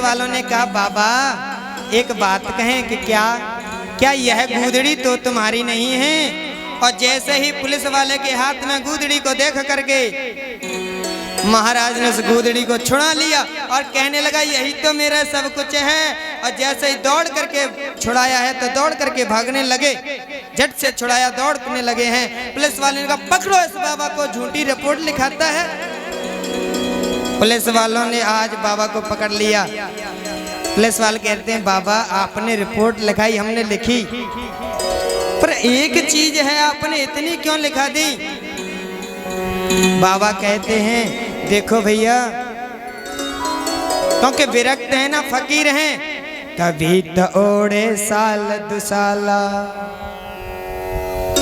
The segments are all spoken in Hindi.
वालों ने कहा बाबा एक बात कहें कि क्या यह गूदड़ी तो तुम्हारी नहीं है? और जैसे ही पुलिस वाले के हाथ में गूदड़ी को देख करके महाराज ने उस गूदड़ी को छुड़ा लिया और कहने लगा यही तो मेरा सब कुछ है। और जैसे ही दौड़ करके छुड़ाया है तो दौड़ करके भागने लगे, झट से छुड़ाया, दौड़ने लगे हैं। पुलिस वाले ने कहा पकड़ो इस बाबा को, झूठी रिपोर्ट लिखाता है। पुलिस वालों ने आज बाबा को पकड़ लिया। पुलिस वाले कहते हैं बाबा आपने रिपोर्ट लिखाई, हमने लिखी, पर एक चीज है आपने इतनी क्यों लिखा दी? बाबा कहते हैं देखो भैया, क्योंकि विरक्त है ना, फकीर हैं, कभी तो ओढ़े साल दुसाला,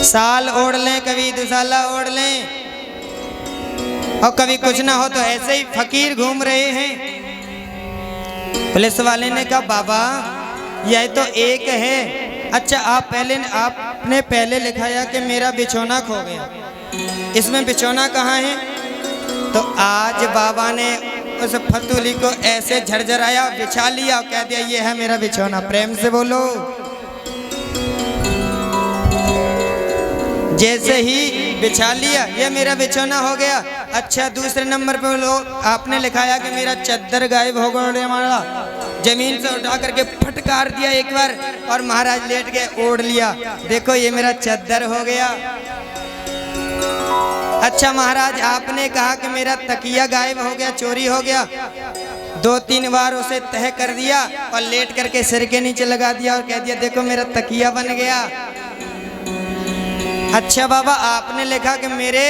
साल ओढ़ लें, कभी दुसाला ओढ़ लें, और कभी कुछ ना हो तो ऐसे ही फकीर घूम रहे हैं। पुलिस वाले ने कहा बाबा यह तो एक है। अच्छा आपने पहले लिखाया कि मेरा बिछौना खो गया, इसमें बिछौना कहाँ है? तो आज बाबा ने उस फतूली को ऐसे झरझराया, बिछा लिया और कह दिया ये है मेरा बिछौना। प्रेम से बोलो। जैसे ही बिछा लिया ये मेरा बिछौना हो गया। अच्छा दूसरे नंबर पे बोलो आपने लिखाया कि मेरा चद्दर गायब हो गया, हमारा जमीन से उठा करके फटकार दिया एक बार और महाराज लेट गए, ओढ़ लिया, देखो ये मेरा चद्दर हो गया। अच्छा महाराज आपने कहा कि मेरा तकिया गायब हो गया, चोरी हो गया, 2-3 बार उसे तह कर दिया और लेट करके सिर के नीचे लगा दिया और कह दिया देखो मेरा तकिया बन गया। अच्छा बाबा आपने लिखा कि मेरे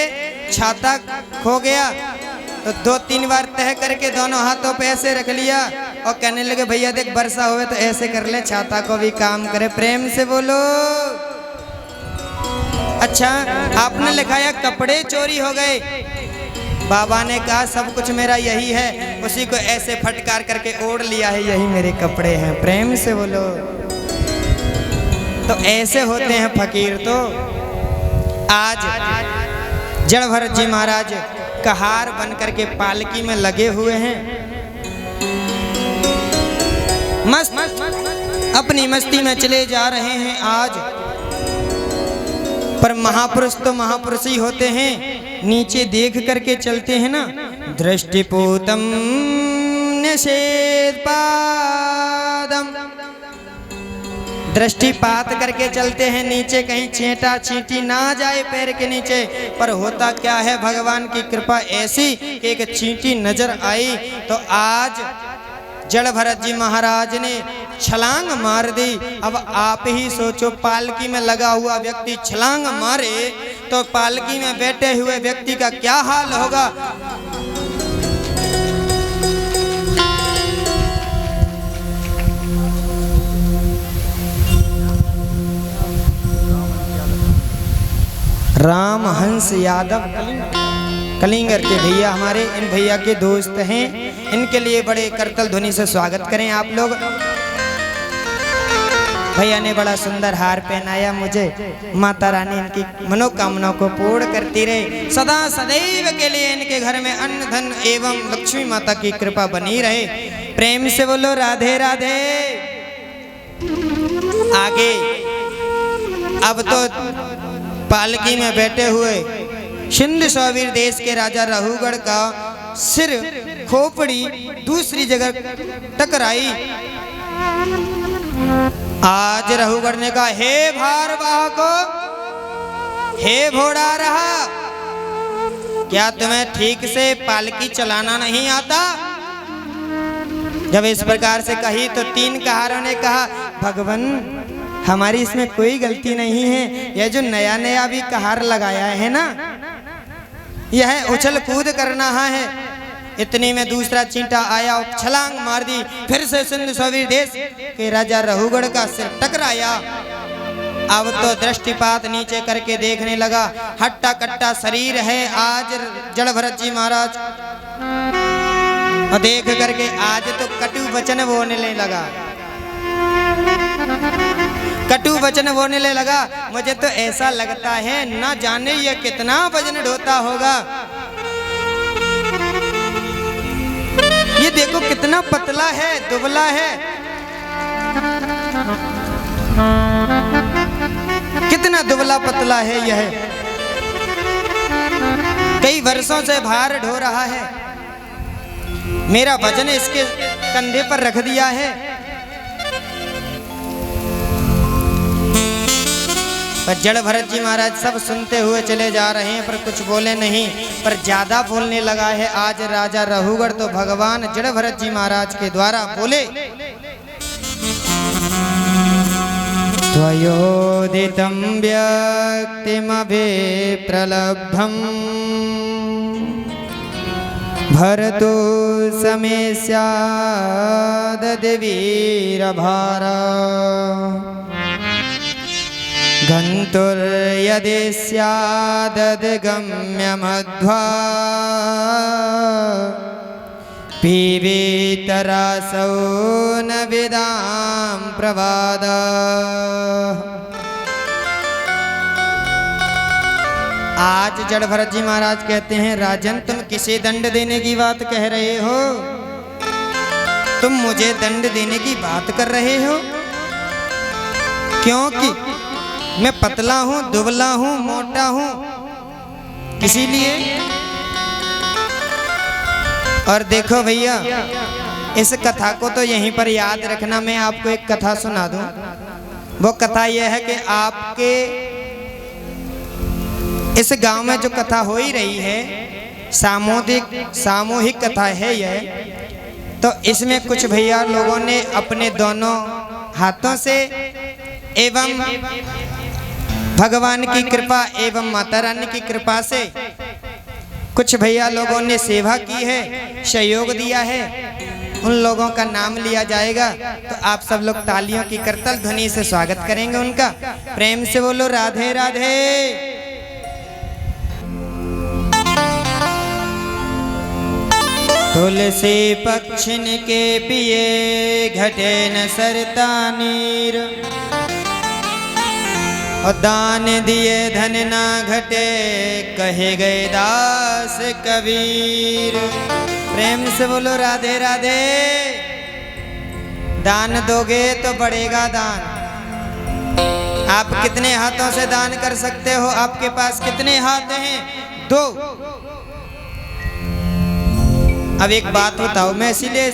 छाता खो गया, तो 2-3 बार तह करके दोनों हाथों पे ऐसे रख लिया और कहने लगे भैया देख वर्षा हुए तो ऐसे कर ले, छाता को भी काम करे। प्रेम से बोलो। अच्छा आपने लिखाया कपड़े चोरी हो गए, बाबा ने कहा सब कुछ मेरा यही है, उसी को ऐसे फटकार करके ओढ़ लिया है, यही मेरे कपड़े हैं। प्रेम से बोलो। तो ऐसे होते हैं फकीर। तो आज जड़ भरत जी महाराज कहार बन करके पालकी में लगे हुए हैं, मस्त अपनी मस्ती में चले जा रहे हैं आज। पर महापुरुष तो महापुरुष ही होते हैं, नीचे देख करके चलते हैं ना। दृष्टिपूतम निषेध पादम, दृष्टिपात करके चलते हैं, नीचे कहीं छेंटा छींटी ना जाए पैर के नीचे। पर होता क्या है भगवान की कृपा ऐसी कि एक छींटी नजर आई। तो आज जड़ भरत जी महाराज ने छलांग मार दी। अब आप ही सोचो पालकी में लगा हुआ व्यक्ति छलांग मारे तो पालकी में बैठे हुए व्यक्ति का क्या हाल होगा। राम हंस यादव कलिंगर के भैया, हमारे इन भैया के दोस्त हैं, इनके लिए बड़े करतल ध्वनि से स्वागत करें आप लोग। भैया ने बड़ा सुंदर हार पहनाया मुझे। माता रानी इनकी मनोकामनाओं को पूर्ण करती रहे, सदा सदैव के लिए इनके घर में अन्न धन एवं लक्ष्मी माता की कृपा बनी रहे। प्रेम से बोलो राधे राधे। आगे अब तो पालकी में बैठे हुए सिंध सौवीर देश के राजा रहुगढ़ का सिर खोपड़ी दूसरी जगह टकराई। आज रहुगढ़ ने कहा हे भारवाहको, हे घोड़ा रहा, क्या तुम्हें ठीक से पालकी चलाना नहीं आता? जब इस प्रकार से कही तो 3 कहारों ने कहा भगवान हमारी इसमें कोई गलती नहीं है, यह जो नया नया भी कहार लगाया है ना, यह उछल कूद करना है। इतनी में दूसरा चींटा आया और छलांग मार दी। फिर से सिंध सौवीर देश के राजा रहुगढ़ का सिर टकराया। अब तो दृष्टिपात नीचे करके देखने लगा, हट्टा कट्टा शरीर है आज जड़ भरत जी महाराज। और देख करके आज तो कटु वचन बोलने लगा, कटु वचन बोलने लगा। मुझे तो ऐसा लगता है ना जाने ये कितना वजन ढोता होगा। ये देखो कितना पतला है, दुबला है, कितना दुबला पतला है यह। कई वर्षों से भार ढो रहा है, मेरा वजन इसके कंधे पर रख दिया है। पर जड़ भरत जी महाराज सब सुनते हुए चले जा रहे हैं, पर कुछ बोले नहीं। पर ज्यादा बोलने लगा है आज राजा रघुगढ़, तो भगवान जड़ भरत जी महाराज के द्वारा बोले, त्वयोदितं व्यक्तिमभिप्रलब्धम् भरतो समे स्यादद्वीरभारा गन्तुर्यदि स्यादद्गम्यमध्वा पीबेतरासौ न विदां प्रवादा। आज जड़ भरत जी महाराज कहते हैं, राजन तुम किसे दंड देने की बात कह रहे हो? तुम मुझे दंड देने की बात कर रहे हो? क्योंकि मैं पतला हूं, दुबला हूं, मोटा हूं, इसीलिए। और देखो भैया, इस कथा को तो यहीं पर याद रखना। मैं आपको एक कथा सुना दूं। वो कथा यह है कि आपके इस गांव में जो कथा हो ही रही है, सामूहिक कथा है यह। तो इसमें कुछ भैया लोगों ने अपने दोनों हाथों से एवं भगवान की कृपा एवं माता रानी की कृपा से कुछ भैया लोगों ने सेवा की है, सहयोग दिया है। उन लोगों का नाम लिया जाएगा, तो आप सब लोग तालियों की करतल ध्वनि से स्वागत करेंगे उनका। प्रेम से बोलो राधे राधे। तुलसी पक्षिन के पिए घटे न सरता नीर, और दान दिए धन ना घटे कहे गए दास कबीर। प्रेम से बोलो राधे राधे। दान दोगे तो बढ़ेगा दान। आप कितने हाथों से दान कर सकते हो? आपके पास कितने हाथ हैं? दो। अब एक बात बताओ, मैं इसीलिए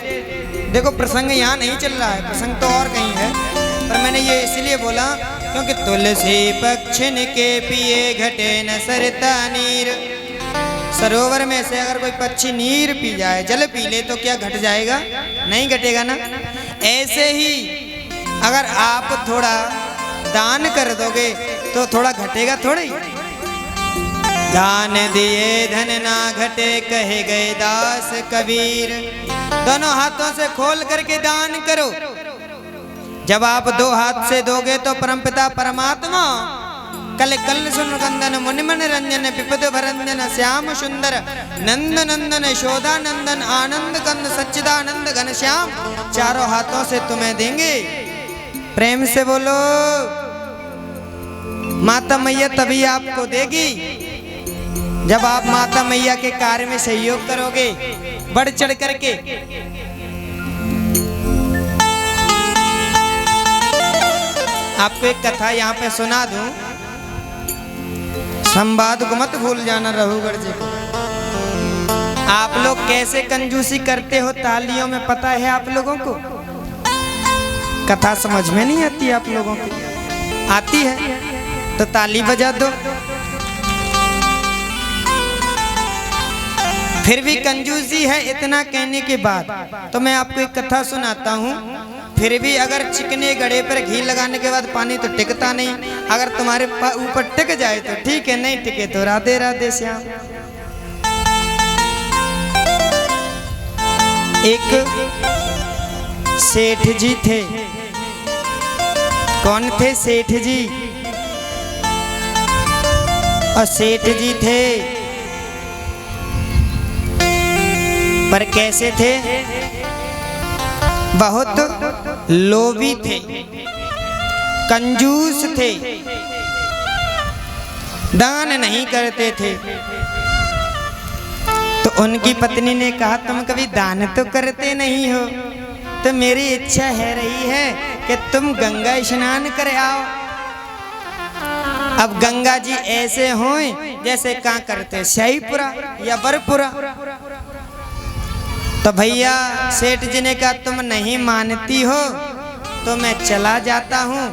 देखो प्रसंग यहाँ नहीं चल रहा है, प्रसंग तो और कहीं है, पर मैंने ये इसलिए बोला क्योंकि तुलसी पक्षिन के पिए घटे न सरता नीर। सरोवर में से अगर कोई पक्षी नीर पी जाए, जल पी ले, तो क्या घट जाएगा? नहीं घटेगा ना। ऐसे ही अगर आप थोड़ा दान कर दोगे तो थोड़ा घटेगा थोड़ी। दान दिए धन ना घटे कहे गए दास कबीर। दोनों हाथों से खोल करके दान करो। जब आप दो हाथ से दोगे तो परमपिता परमात्मा कल कल सुनगंदन मुनिमन रंजन पिपद भरंजन श्याम सुंदर नंद नंदन यशोदा नंदन आनंद कंद सच्चिदानंद घन श्याम चारों हाथों से तुम्हें देंगे। प्रेम से बोलो। माता मैया तभी आपको देगी जब आप माता मैया के कार्य में सहयोग करोगे बढ़ चढ़ करके। आपको एक कथा यहाँ पे सुना दूं, संवाद को मत भूल जाना रघुगढ़ जी को। आप लोग कैसे कंजूसी करते हो तालियों में, पता है आप लोगों को? कथा समझ में नहीं आती आप लोगों की? आती है तो ताली बजा दो। फिर भी कंजूसी है इतना कहने के बाद। तो मैं आपको एक कथा सुनाता हूँ। फिर भी अगर चिकने गड़े पर घी लगाने के बाद पानी तो टिकता नहीं। अगर तुम्हारे ऊपर टिक जाए तो ठीक है, नहीं टिके तो राधे राधे श्याम। एक सेठ जी थे। कौन थे? सेठ जी। और सेठ जी थे पर कैसे थे? बहुत लोभी थे, कंजूस थे, दान नहीं करते थे। तो उनकी पत्नी ने कहा तुम कभी दान तो करते नहीं हो, तो मेरी इच्छा है रही है कि तुम गंगा स्नान कर आओ। अब गंगा जी ऐसे हों जैसे कहाँ करते शाहीपुरा या बरपुरा। तो भैया सेठ जी ने कहा तुम नहीं मानती हो तो मैं चला जाता हूँ,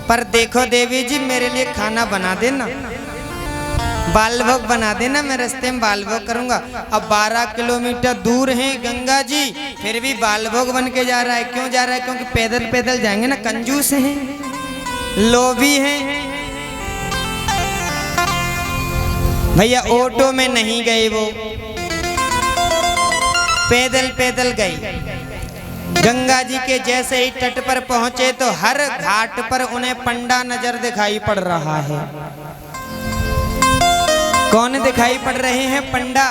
पर देखो देवी जी मेरे लिए खाना बना देना, बाल भोग बना देना, मैं रास्ते में बाल भोग करूंगा। अब 12 किलोमीटर दूर है गंगा जी, फिर भी बाल भोग बन के जा रहा है। क्यों जा रहा है? क्योंकि पैदल पैदल जाएंगे ना, कंजूस हैं, लोभी हैं। भैया ऑटो में नहीं गए, वो पैदल पैदल गए। गंगा जी के जैसे ही तट पर पहुंचे तो हर घाट पर उन्हें पंडा नजर दिखाई पड़ रहा है। कौन दिखाई पड़ रहे हैं? पंडा।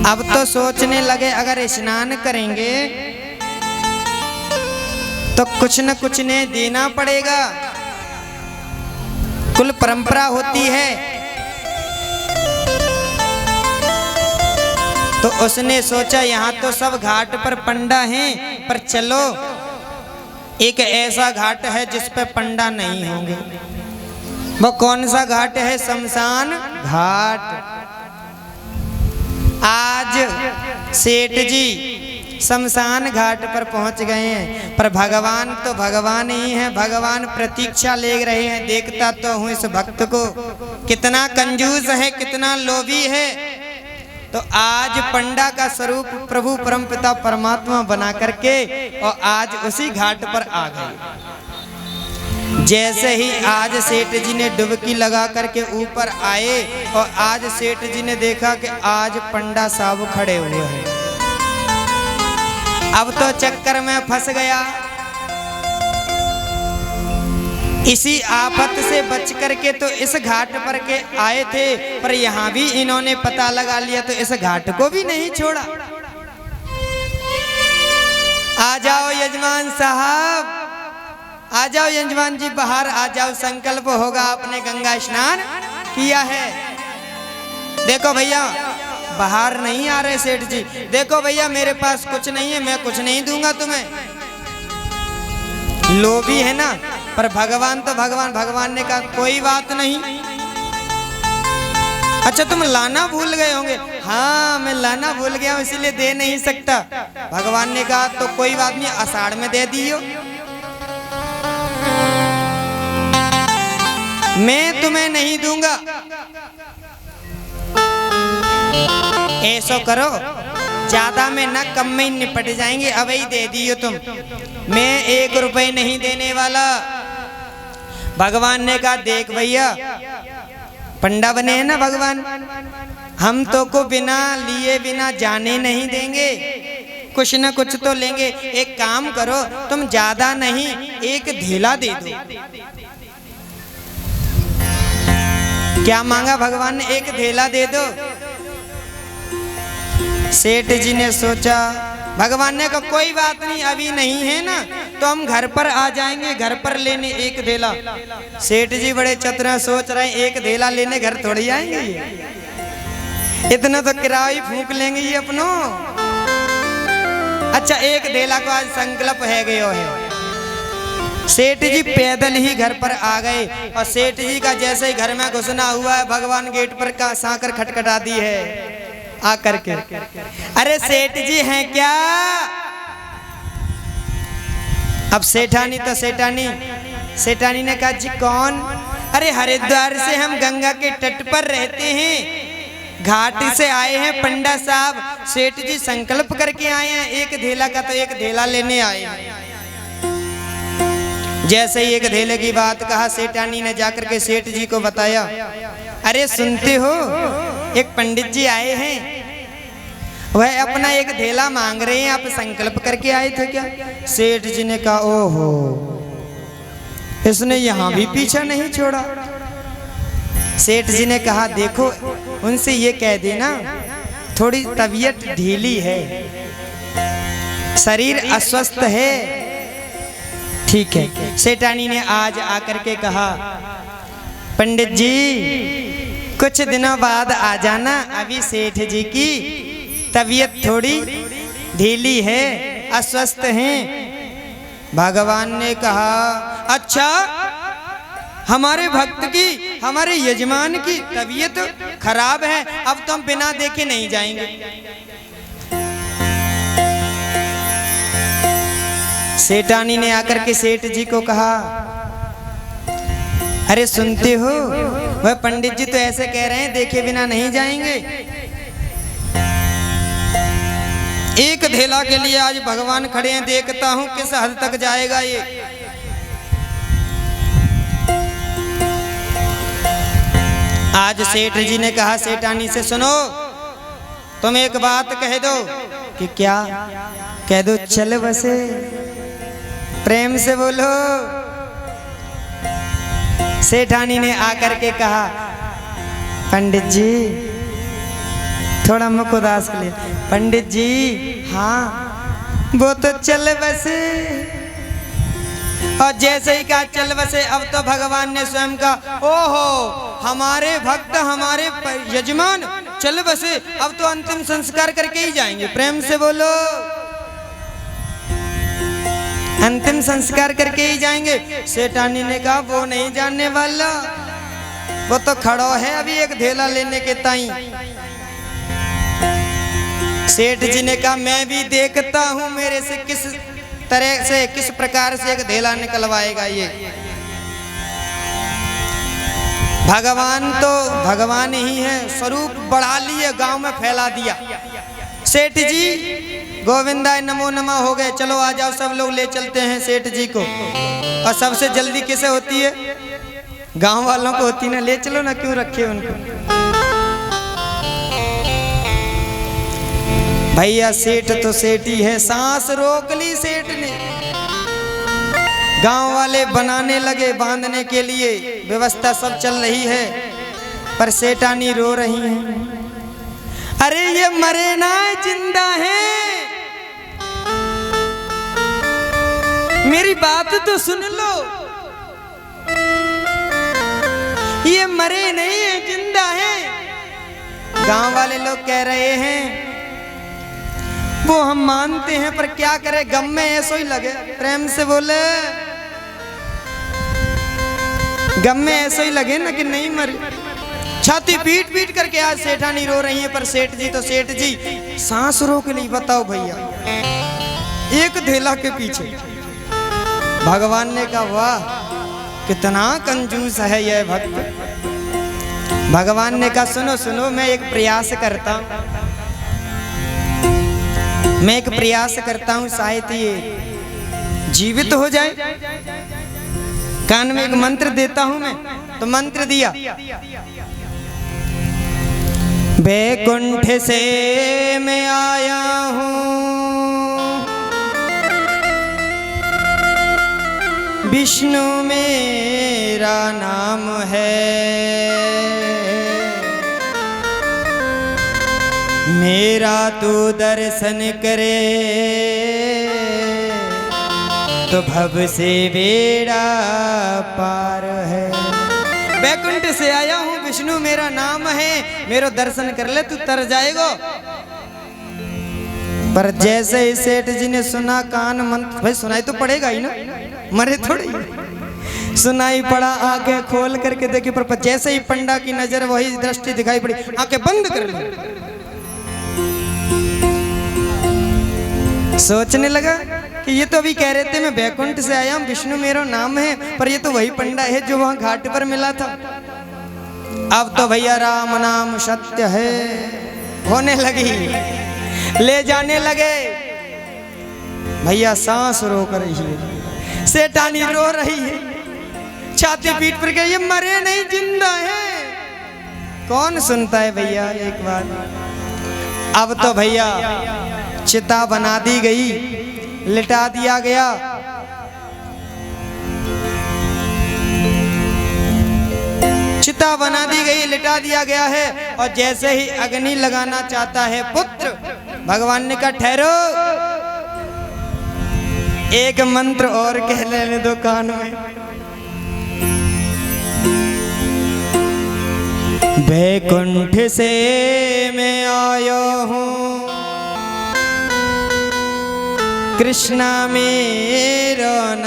अब तो सोचने लगे अगर स्नान करेंगे तो कुछ न कुछ ने देना पड़ेगा, कुल परंपरा होती है। तो उसने सोचा यहाँ तो सब घाट पर पंडा हैं, पर चलो एक ऐसा घाट है जिस पे पंडा नहीं होंगे। वो कौन सा घाट है? शमशान घाट। आज सेठ जी शमशान घाट पर पहुंच गए हैं, पर भगवान तो भगवान ही है। भगवान प्रतीक्षा ले रहे हैं, देखता तो हूँ इस भक्त को कितना कंजूस है, कितना लोभी है। तो आज पंडा का स्वरूप प्रभु परमपिता परमात्मा बना करके और आज उसी घाट पर आ गए। जैसे ही आज सेठ जी ने डुबकी लगा करके ऊपर आए और आज सेठ जी ने देखा कि आज पंडा साहब खड़े हुए हैं। अब तो चक्कर में फंस गया। इसी आफत से बच करके तो इस घाट पर के आए थे, पर यहाँ भी इन्होंने पता लगा लिया तो इस घाट को भी नहीं छोड़ा। आ जाओ यजमान साहब, आ जाओ यजमान जी, बाहर आ जाओ, संकल्प होगा, आपने गंगा स्नान किया है। देखो भैया बाहर नहीं आ रहे सेठ जी, देखो भैया मेरे पास कुछ नहीं है, मैं कुछ नहीं दूंगा तुम्हें। लोभी है ना, पर भगवान तो भगवान। भगवान ने कहा कोई बात नहीं। अच्छा तुम लाना भूल गए होंगे? हाँ मैं लाना भूल गया हूँ, इसीलिए दे नहीं सकता। भगवान ने कहा तो कोई बात नहीं, आषाढ़ में दे दियो, मैं तुम्हें नहीं दूंगा। ऐसा करो ज्यादा में ना कम में निपट जाएंगे, अब ही दे दियो तुम, मैं 1 रुपए नहीं देने वाला। भगवान ने कहा देख भैया पंडा बने हैं ना भगवान, हम तो को बिना लिए बिना जाने नहीं देंगे, कुछ ना कुछ तो लेंगे। एक काम करो तुम ज्यादा नहीं 1 धेला दे दो। क्या मांगा भगवान ने? 1 धेला दे दो। सेठ जी ने सोचा, भगवान ने कहा कोई बात नहीं, अभी नहीं है ना तो हम घर पर आ जाएंगे, घर पर लेने 1 धेला। सेठ जी बड़े चतुर सोच रहे हैं 1 धेला लेने घर थोड़ी आएंगे, इतना तो किराया ही फूंक लेंगे ये अपनों। अच्छा 1 धेला को आज संकल्प है गयो है। सेठ जी पैदल ही घर पर आ गए और सेठ जी का जैसे ही घर में घुसना हुआ है, भगवान गेट पर का सांकर खटखटा दी है आकर के। अरे सेठ जी हैं क्या? अब सेठानी तो सेठानी ने कहा जी कौन? अरे हरिद्वार से हम गंगा के तट पर रहते हैं, घाट से आए हैं पंडा साहब, सेठ जी संकल्प करके आए हैं 1 धेला का, तो 1 धेला लेने आए हैं। जैसे ही 1 धेले की बात कहा, सेठानी ने जाकर के सेठ जी को बताया। अरे सुनते हो, एक पंडित जी आए हैं, वह अपना 1 धेला मांग रहे हैं, आप संकल्प करके आए थे क्या? सेठ जी ने कहा ओहो, इसने यहाँ भी पीछा नहीं छोड़ा। सेठ जी ने कहा देखो उनसे ये कह देना थोड़ी तबीयत ढीली है, शरीर अस्वस्थ है। ठीक है। सेठानी ने आज आकर के कहा पंडित जी कुछ दिनों बाद आ जाना, अभी सेठ जी की तबीयत थोड़ी ढीली है, अस्वस्थ हैं। भगवान ने कहा अच्छा, हमारे भक्त की, हमारे यजमान की तबीयत खराब है, अब तो हम बिना देखे नहीं जाएंगे। सेठानी ने आकर के सेठ जी को कहा, अरे सुनते हो, वह पंडित जी तो ऐसे कह रहे हैं देखे बिना नहीं जाएंगे। एक धेला के लिए आज भगवान खड़े हैं, देखता हूं किस हद तक जाएगा ये। आज सेठ जी ने कहा सेठानी से, सुनो तुम एक बात कह दो। कि क्या? कह दो चल बसे, प्रेम से बोलो। सेठानी ने आकर के कहा, पंडित जी थोड़ा मुख उदास ले, पंडित जी हाँ वो तो चल बसे। और जैसे ही कहा चल बसे, अब तो भगवान ने स्वयं कहा, ओहो हमारे भक्त, हमारे यजमान चल बसे, अब तो अंतिम संस्कार करके ही जाएंगे। प्रेम से बोलो, अंतिम संस्कार करके ही जाएंगे। सेठानी ने कहा वो नहीं जानने वाला, वो तो खड़ो है अभी एक धेला लेने के ताई। सेठ जी ने कहा मैं भी देखता हूं मेरे से किस तरह से, किस प्रकार से एक धेला निकलवाएगा ये। भगवान तो भगवान ही है, स्वरूप बढ़ा लिए, गांव में फैला दिया। सेठ जी गोविंदाय नमो नमः हो गए, चलो आ जाओ सब लोग, ले चलते हैं सेठ जी को। और सबसे जल्दी किसे होती है? गांव वालों को होती ना, ले चलो ना, क्यों रखे उनको। भैया सेठ तो सेठ ही है, सांस रोक ली सेठ ने। गांव वाले बनाने लगे बांधने के लिए, व्यवस्था सब चल रही है, पर सेठानी रो रही है। अरे ये मरे ना, जिंदा है, मेरी बात तो सुन लो। ये मरे नहीं है, जिंदा है। गांव वाले लोग कह रहे हैं वो हम मानते हैं, पर क्या करें, गम में ऐसा ही लगे। प्रेम से बोले, गम में ऐसा ही लगे ना कि नहीं मरे। छाती पीट पीट करके आज सेठानी रो रही है, पर सेठ जी तो सेठ जी सांस रोक ली। बताओ भैया, एक धेला के पीछे। भगवान ने कहा वाह कितना कंजूस है यह भक्त। भगवान ने कहा सुनो सुनो, मैं एक प्रयास करता हूं, मैं एक प्रयास करता हूं, शायद ये जीवित हो जाए। कान में एक मंत्र देता हूं मैं। तो मंत्र दिया, वैकुंठ से मैं आया हूँ, विष्णु मेरा नाम है, मेरा तू दर्शन करे तो भव से बेड़ा पार है। वैकुंठ से आया हूँ, विष्णु मेरा नाम है, मेरो दर्शन कर ले तू तर जाएगा। पर जैसे ही सेठ जी ने सुना, कान मंत्र, भाई सुनाई तो पड़ेगा ही ना, मरे थोड़ी। सुनाई पड़ा, आंखें खोल करके देखी, पर जैसे ही पंडा की नजर वही दृष्टि दिखाई पड़ी, आंखें बंद कर ली। सोचने लगा कि ये तो अभी कह रहे थे मैं वैकुंठ से आया हूँ, विष्णु मेरा नाम है, पर ये तो वही पंडा है जो वहां घाट पर मिला था। अब तो भैया राम नाम सत्य है होने लगी, ले जाने लगे। भैया सांस रोक रही है, सेठानी रो रही है, छाती पीट पर गई, ये मरे नहीं जिंदा है। कौन सुनता है भैया एक बात। अब तो भैया चिता बना दी गई, लिटा दिया गया। चिता बना दी गई, लिटा दिया गया है। और जैसे ही अग्नि लगाना चाहता है पुत्र, भगवान ने कहा ठहरो, एक मंत्र और कह लेने दो कान में। वैकुंठ से मैं आयो हूँ, कृष्णा मेरो नाम।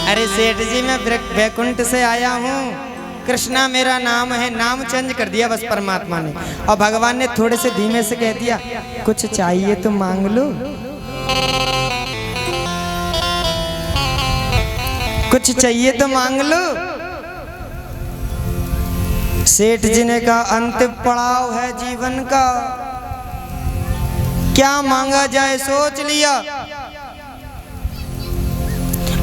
अरे सेठ जी मैं वैकुंठ से आया हूँ, कृष्णा मेरा नाम है। नाम चेंज कर दिया बस परमात्मा ने। और भगवान ने थोड़े से धीमे से कह दिया, कुछ चाहिए तो मांग लो, कुछ चाहिए तो मांग लो। सेठ जी ने कहा, अंतिम पड़ाव है जीवन का, क्या मांगा जाए सोच लिया।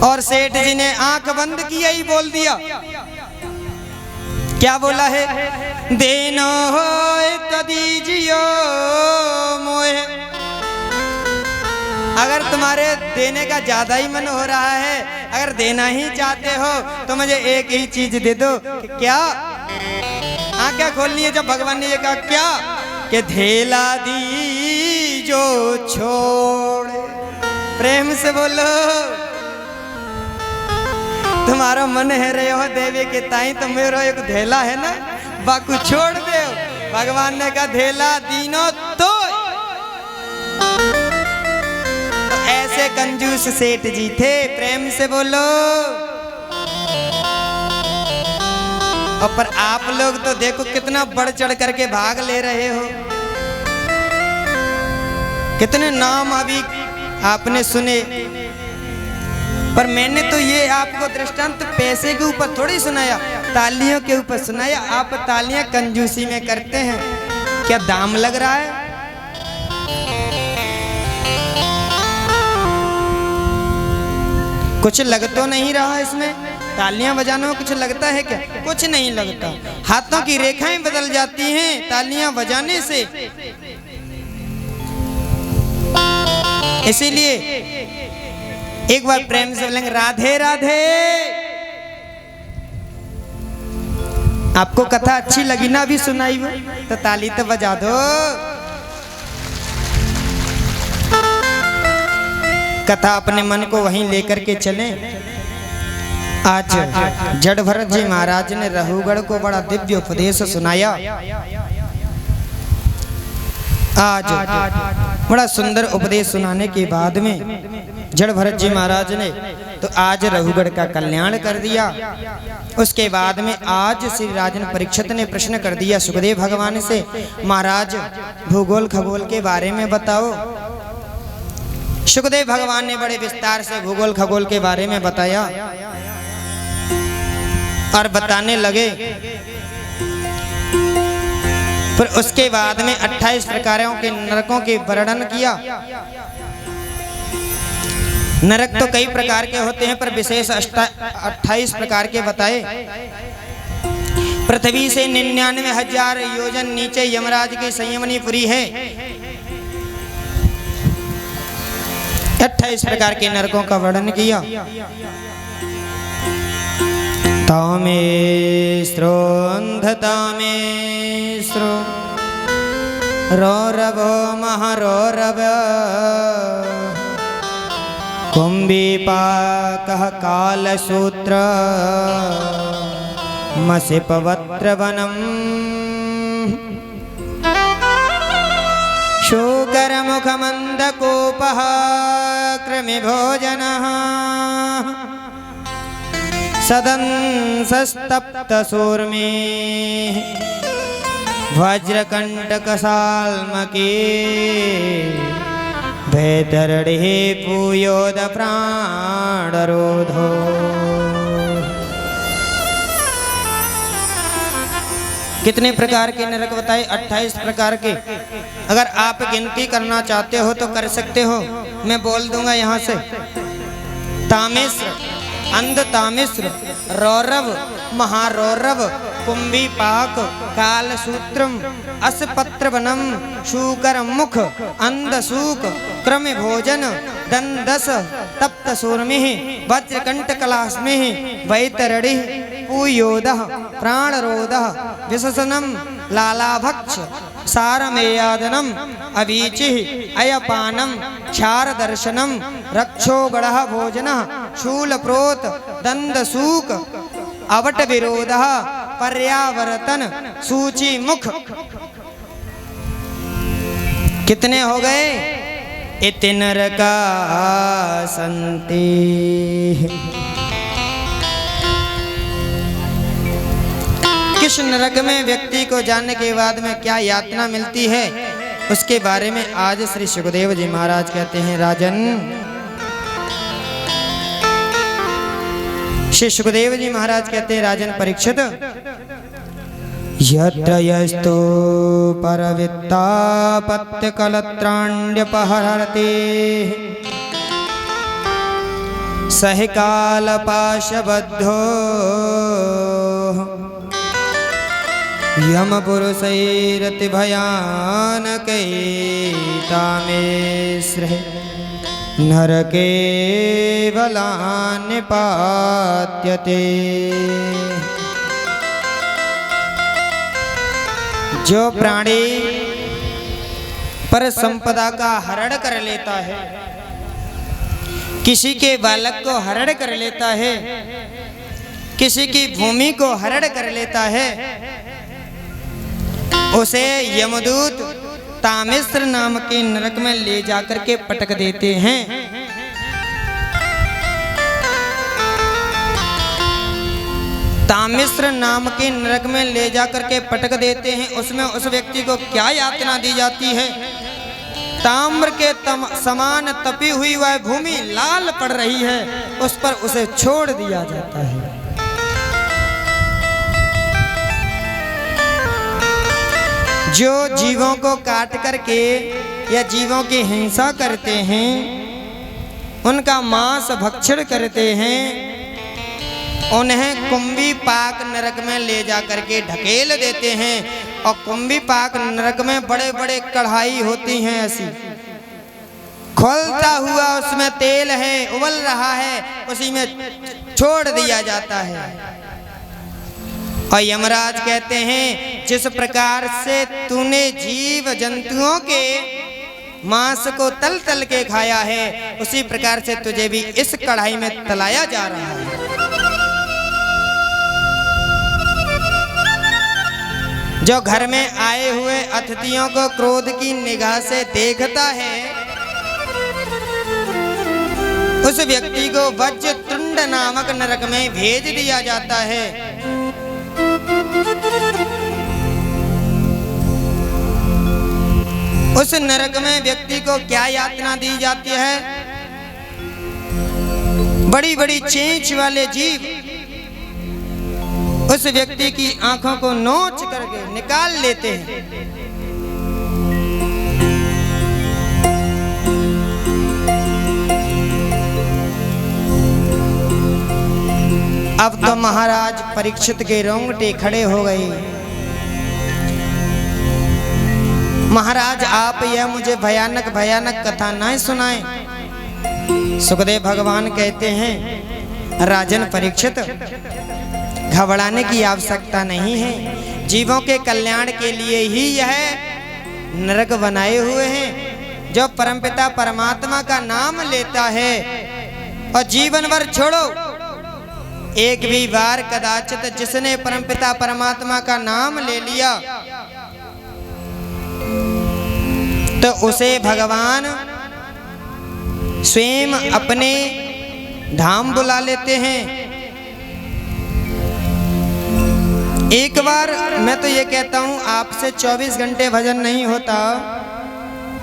और सेठ जी ने आंख बंद किया ही बोल दिया, क्या बोला है? देनो हो तो दीजियो मोहे। अगर तुम्हारे देने का ज्यादा ही मन हो रहा है, अगर देना ही चाहते हो तो मुझे एक ही चीज दे दो। क्या? आंखें खोलनी है जब भगवान ने ये कहा। क्या? कि धेला दी जो छोड़। प्रेम से बोलो, तुम्हारा मन है रहे हो देवी के ताई तो मेरो एक धेला है ना, बाकू छोड़ दे। भगवान ने कहा धेला दीनो तो ऐसे कंजूस सेठ जी थे। प्रेम से बोलो। और पर आप लोग तो देखो कितना बढ़ चढ़ करके भाग ले रहे हो। कितने नाम अभी आपने सुने, पर मैंने तो ये आपको दृष्टांत पैसे के ऊपर थोड़ी सुनाया, तालियों के ऊपर सुनाया। आप तालियां कंजूसी में करते हैं, क्या दाम लग रहा है? कुछ लग तो नहीं रहा इसमें। तालियां बजाने में कुछ लगता है क्या? कुछ नहीं लगता। हाथों की रेखाएं बदल जाती हैं तालियां बजाने से। इसीलिए एक बार प्रेम से बोलेंगे राधे राधे। आपको कथा अच्छी लगी ना अभी सुनाई वो, तो ताली तो बजा दो। कथा अपने मन को वहीं लेकर के चले। आज जड़ भरत जी महाराज ने रहुगढ़ को बड़ा दिव्य उपदेश सुनाया। आज बड़ा सुंदर उपदेश सुनाने के बाद में जड़ भरत जी महाराज ने तो आज रहुगढ़ का कल्याण कर दिया। उसके बाद में आज श्री राजन परीक्षित ने प्रश्न कर दिया सुखदेव भगवान से, महाराज भूगोल खगोल के बारे में बताओ। सुखदेव भगवान ने बड़े विस्तार से भूगोल खगोल के बारे में बताया और बताने लगे। फिर उसके बाद में 28 प्रकारों के नरकों के वर्णन किया। नरक तो कई प्रकार के होते हैं, पर विशेष 28 प्रकार के बताए। पृथ्वी से 99,000 योजन नीचे यमराज की संयमनीपुरी है। 28 प्रकार के नरकों का वर्णन किया। तामेस्रो अंधतामेस्रो रौरवो महारौरव कुंभीपाकः कालसूत्र मसिपवत्रवनम् शूकरमुखमन्दकूपः कृमिभोजनः सदंसस्तप्तसूर्मिः वज्रकण्टकशाल्मकी भैतरडिः पूयोद प्राणरोधो। कितने प्रकार के नरक बताए? 28 प्रकार के। अगर आप गिनती करना चाहते हो तो कर सकते हो, मैं बोल दूंगा यहाँ से। तामेस्र, अंध तामेस्र, रौरव, महारौरव, कुंभीपाक, कालसूत्रम, असपत्रवनम, शूकरमुख, अंधसूक, क्रमभोजन, दंदस, तप्तसूर्मिः, वज्रकण्टकशाल्मकी, वैतरडिः, पूयोदः, प्राणरोधः, विशसनम, लालाभक्ष, सारमेयादनम, अवीचिः, अयपानम, क्षारदर्शनम, रक्षोगणः भोजनः, शूल प्रोत दंद सूक अवट विरोध पर्यावर्तन सूची मुख। कितने हो गए? इति नरका संति। किस नरक में व्यक्ति को जानने के बाद में क्या यातना मिलती है, उसके बारे में आज श्री सुखदेव जी महाराज कहते हैं। राजन, श्री सुखदेव जी महाराज कहते हैं, राजन परीक्षित, यत्र यस्तु परवित्तापत्य कलत्राण्यपहरते सहि कालपाशबद्धो यम पुरुषैरति भयानकैतामेश्र नरके बलान्यपात्यते। जो प्राणी पर संपदा का हरण कर लेता है, किसी के बालक को हरण कर लेता है, किसी की भूमि को हरण कर लेता है, उसे यमदूत तामिश्र नाम के नरक में ले जाकर के पटक देते हैं। तामिश्र नाम के नरक में ले जाकर के पटक देते हैं। उसमें उस व्यक्ति को क्या यातना दी जाती है? ताम्र के समान तपी हुई वह भूमि लाल पड़ रही है, उस पर उसे छोड़ दिया जाता है। जो जीवों को काट करके या जीवों की हिंसा करते हैं, उनका मांस भक्षण करते हैं, उन्हें कुंभी पाक नरक में ले जाकर के ढकेल देते हैं। और कुंभी पाक नरक में बड़े बड़े कढ़ाई होती हैं, ऐसी खोलता हुआ उसमें तेल है, उबल रहा है, उसी में छोड़ दिया जाता है। और यमराज कहते हैं, जिस प्रकार से तूने जीव जंतुओं के मांस को तल तल के खाया है, उसी प्रकार से तुझे भी इस कढ़ाई में तलाया जा रहा है। जो घर में आए हुए अतिथियों को क्रोध की निगाह से देखता है, उस व्यक्ति को वज्रतुंड नामक नरक में भेज दिया जाता है। उस नरक में व्यक्ति को क्या यातना दी जाती है? बड़ी बड़ी चेंच वाले जीव उस व्यक्ति की आंखों को नोच करके निकाल लेते हैं। अब तो महाराज परीक्षित के रोंगटे खड़े हो गए। महाराज, आप यह मुझे भयानक भयानक कथा ना सुनाएं। सुखदेव भगवान कहते हैं, राजन परीक्षित, घबराने की आवश्यकता नहीं है। जीवों के कल्याण के लिए ही यह नरक बनाए हुए हैं। जो परमपिता परमात्मा का नाम लेता है और जीवन भर छोड़ो, एक भी बार कदाचित जिसने परमपिता परमात्मा का नाम ले लिया तो उसे भगवान स्वयं अपने धाम बुला लेते हैं। एक बार मैं तो ये कहता हूँ, आपसे 24 घंटे भजन नहीं होता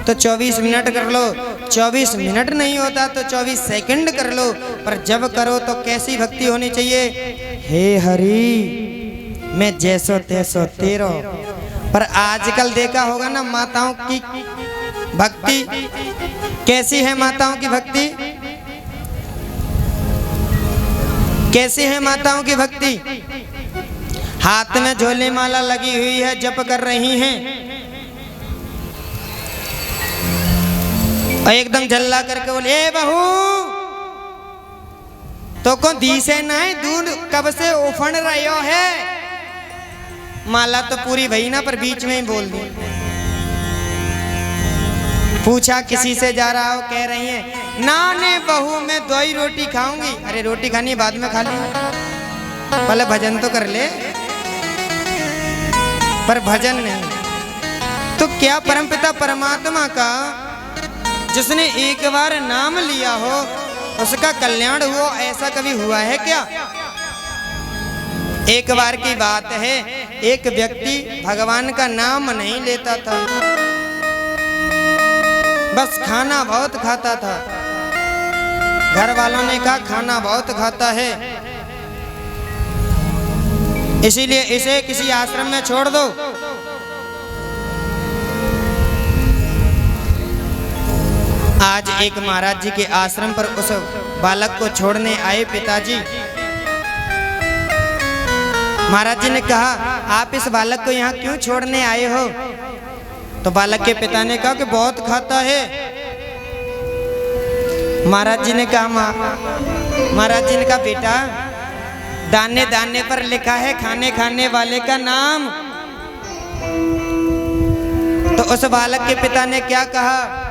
तो 24 मिनट कर लो, 24 मिनट नहीं होता तो 24 सेकंड कर लो, पर जब करो तो कैसी भक्ति होनी चाहिए? हे हरि, मैं जैसो तैसो तेरो। पर आजकल देखा होगा ना, माताओं की भक्ति कैसी है? माताओं की भक्ति कैसी है? माताओं की भक्ति हाथ में झोले माला लगी हुई है, जप कर रही हैं, और एकदम झल्ला करके बोले, ए बहू तो को दी से नहीं, दूध कब से उफड़ रही है? माला तो पूरी भई ना, पर बीच में ही बोल दी। पूछा किसी से जा रहा हो, कह रही है नाने बहू मैं 2 ही रोटी खाऊंगी। अरे रोटी खानी बाद में खा ली, पहले भजन तो कर ले। पर भजन नहीं तो क्या परमपिता परमात्मा का जिसने एक बार नाम लिया हो उसका कल्याण हुआ, ऐसा कभी हुआ है क्या? एक बार की बात है, एक व्यक्ति भगवान का नाम नहीं लेता था, बस खाना बहुत खाता था। घर वालों ने कहा खाना बहुत खाता है, इसीलिए इसे किसी आश्रम में छोड़ दो। आज एक महाराज जी के आश्रम पर उस बालक को छोड़ने आए पिताजी। महाराज जी ने कहा आप इस बालक को यहाँ क्यों छोड़ने आए हो? तो बालक के पिता ने कहा कि बहुत खाता है। महाराज जी ने कहा बेटा दाने दाने पर लिखा है खाने खाने वाले का नाम। तो उस बालक के पिता ने क्या कहा,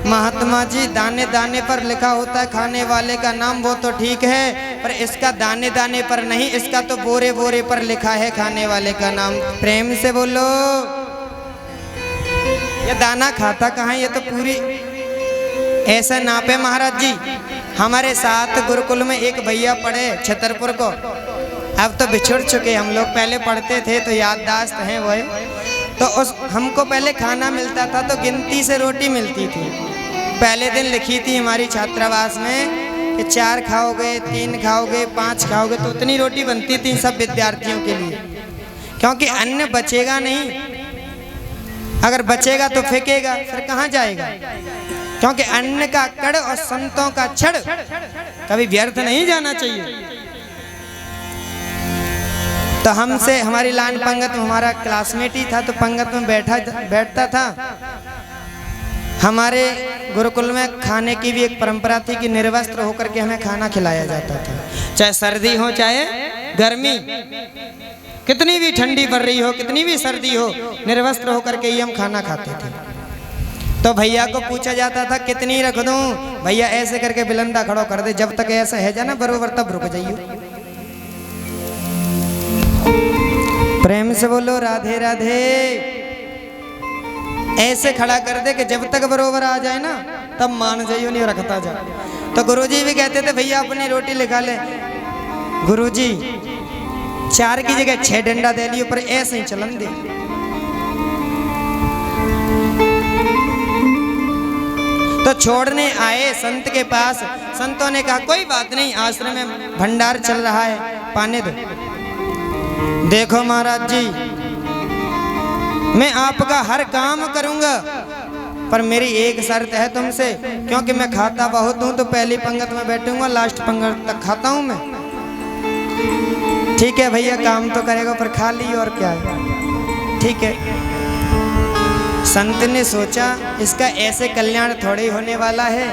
महात्मा जी दाने दाने पर लिखा होता है खाने वाले का नाम, वो तो ठीक है, पर इसका दाने दाने पर नहीं, इसका तो बोरे बोरे पर लिखा है खाने वाले का नाम। प्रेम से बोलो, ये दाना खाता कहाँ, ये तो पूरी ऐसा नापे। महाराज जी हमारे साथ गुरुकुल में एक भैया पढ़े छतरपुर को, अब तो बिछुड़ चुके हम लोग, पहले पढ़ते थे तो याददाश्त है वो। तो उस हमको पहले खाना मिलता था तो गिनती से रोटी मिलती थी। पहले दिन लिखी थी हमारी छात्रावास में कि 4 खाओगे, 3 खाओगे, 5 खाओगे, तो उतनी रोटी बनती थी सब विद्यार्थियों के लिए, क्योंकि अन्न बचेगा नहीं, अगर बचेगा तो फेंकेगा, फिर कहाँ जाएगा? क्योंकि अन्न का कड़ और संतों का छड़ कभी व्यर्थ नहीं जाना चाहिए। तो हमसे हमारी लाइन पंगत में, हमारा क्लासमेट ही था, तो पंगत में बैठता था। हमारे गुरुकुल में खाने की भी एक परंपरा थी कि निर्वस्त्र होकर के हमें खाना खिलाया जाता था, चाहे सर्दी हो चाहे गर्मी, कितनी भी ठंडी पड़ रही हो, कितनी भी सर्दी हो, निर्वस्त्र होकर के ही हम खाना खाते थे। तो भैया को पूछा जाता था कितनी रख दूं? भैया ऐसे करके बिलंदा खड़ो कर दे, जब तक ऐसा है जाना बरोबर तब रुक जाइए। प्रेम से बोलो राधे राधे। ऐसे खड़ा कर दे कि जब तक बरोबर आ जाए ना तब मान जाइयो, नहीं रखता जा। तो गुरुजी भी कहते थे भैया अपनी रोटी लिखा ले। गुरुजी 4 की जगह 6 डंडा दे लियो, पर ऐसे ही चलन दे। तो छोड़ने आए संत के पास, संतों ने कहा कोई बात नहीं, आश्रम में भंडार चल रहा है, पाने दो। देखो महाराज जी मैं आपका हर काम करूंगा, पर मेरी एक शर्त है तुमसे, क्योंकि मैं खाता बहुत हूं तो पहली पंगत में बैठूंगा, लास्ट पंगत तक खाता हूं मैं। ठीक है भैया काम तो करेगा पर खा ली और क्या है, ठीक है। संत ने सोचा इसका ऐसे कल्याण थोड़ी होने वाला है,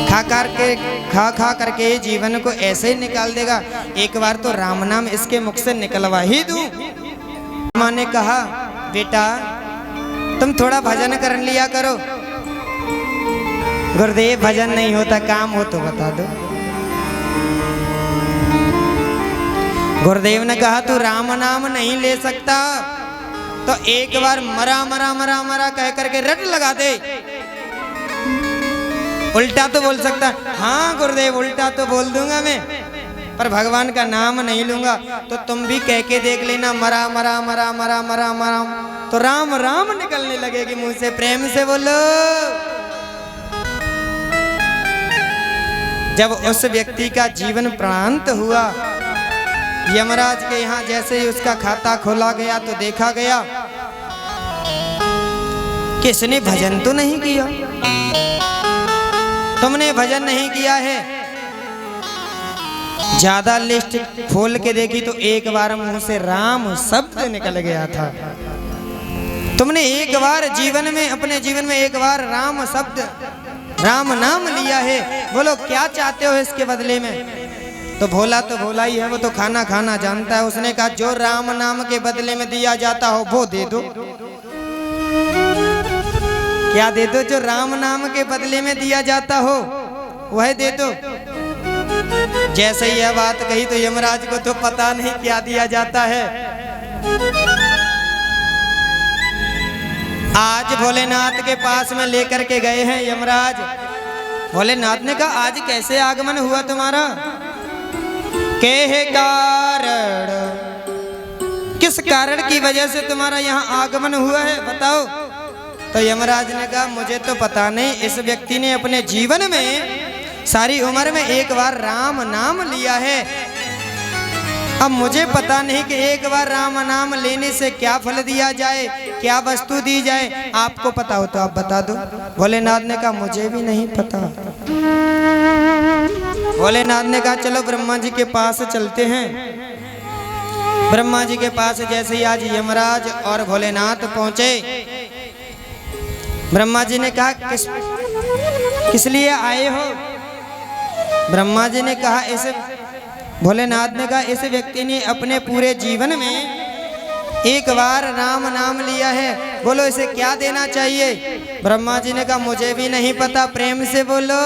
खा करके जीवन को ऐसे ही निकाल देगा, एक बार तो राम नाम इसके मुख से निकलवा ही दूं। माँ ने कहा बेटा तुम थोड़ा भजन कर लिया करो। गुरुदेव भजन नहीं होता, काम हो तो बता दो। गुरुदेव ने कहा तू राम नाम नहीं ले सकता तो एक बार मरा मरा मरा मरा कह करके रट लगा दे। उल्टा तो बोल सकता, हाँ गुरुदेव उल्टा तो बोल दूंगा मैं, पर भगवान का नाम नहीं लूंगा। तो तुम भी कह के देख लेना मरा मरा मरा मरा मरा मरा, तो राम राम निकलने लगेगी मुंह से। प्रेम से बोलो। जब उस व्यक्ति का जीवन प्राणांत हुआ, यमराज के यहाँ जैसे ही उसका खाता खोला गया तो देखा गया कि इसने भजन तो नहीं किया, तुमने भजन नहीं किया है। ज्यादा लिस्ट खोल के देखी तो एक बार मुंह से राम शब्द निकल गया था। तुमने एक बार जीवन में, अपने जीवन में एक बार राम शब्द, राम नाम लिया है, बोलो क्या चाहते हो इसके बदले में? तो भोला ही है, वो तो खाना खाना जानता है। उसने कहा जो राम नाम के बदले में दिया जाता हो वो दे दो। क्या दे दो जो राम नाम के बदले में दिया जाता हो, वह दे दो। जैसे ही यह बात कही तो यमराज को तो पता नहीं क्या दिया जाता है। आज भोलेनाथ के पास में लेकर के गए हैं यमराज। भोलेनाथ ने कहा आज कैसे आगमन हुआ तुम्हारा, के कारण, किस कारण की वजह से तुम्हारा यहाँ आगमन हुआ है बताओ। तो यमराज ने कहा मुझे तो पता नहीं, इस व्यक्ति ने अपने जीवन में सारी उम्र में एक बार राम नाम लिया है। अब मुझे पता नहीं कि एक बार राम नाम लेने से क्या फल दिया जाए, क्या वस्तु दी जाए। आपको पता हो तो आप बता दो। भोलेनाथ ने कहा मुझे भी नहीं पता। भोलेनाथ ने कहा चलो ब्रह्मा जी के पास चलते हैं। ब्रह्मा जी के पास जैसे ही आज यमराज और भोलेनाथ पहुंचे, ब्रह्मा जी ने कहा किस लिए आए हो। ब्रह्मा जी ने कहा इस भोलेनाथ ने कहा इस व्यक्ति ने अपने पूरे जीवन में एक बार राम नाम लिया है, बोलो इसे क्या देना चाहिए। ब्रह्मा जी ने कहा मुझे भी नहीं पता, प्रेम से बोलो।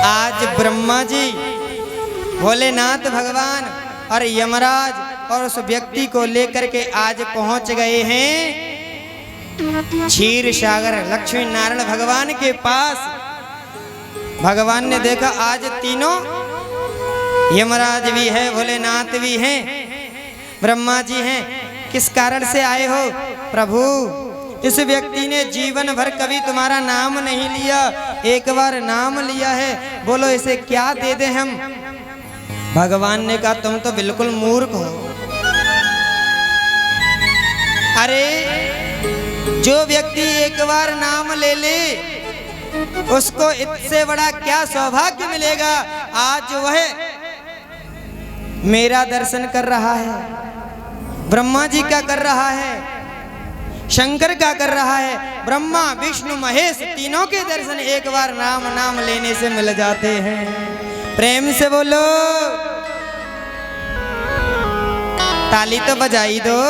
आज ब्रह्मा जी, भोलेनाथ भगवान और यमराज और उस व्यक्ति को लेकर के आज पहुंच गए हैं क्षीर सागर लक्ष्मी नारायण भगवान के पास। भगवान ने देखा आज तीनों, यमराज भी है, भोलेनाथ भी हैं, ब्रह्मा जी हैं, किस कारण से आए हो। प्रभु इस व्यक्ति ने जीवन भर कभी तुम्हारा नाम नहीं लिया, एक बार नाम लिया है, बोलो इसे क्या दे दे हम। भगवान ने कहा तुम तो बिल्कुल मूर्ख हो। अरे जो व्यक्ति एक बार नाम ले ले उसको इससे बड़ा क्या सौभाग्य मिलेगा। आज वह मेरा दर्शन कर रहा है, ब्रह्मा जी का कर रहा है, शंकर का कर रहा है, ब्रह्मा विष्णु महेश तीनों के दर्शन एक बार राम नाम लेने से मिल जाते हैं। प्रेम से बोलो, ताली तो बजाई दो।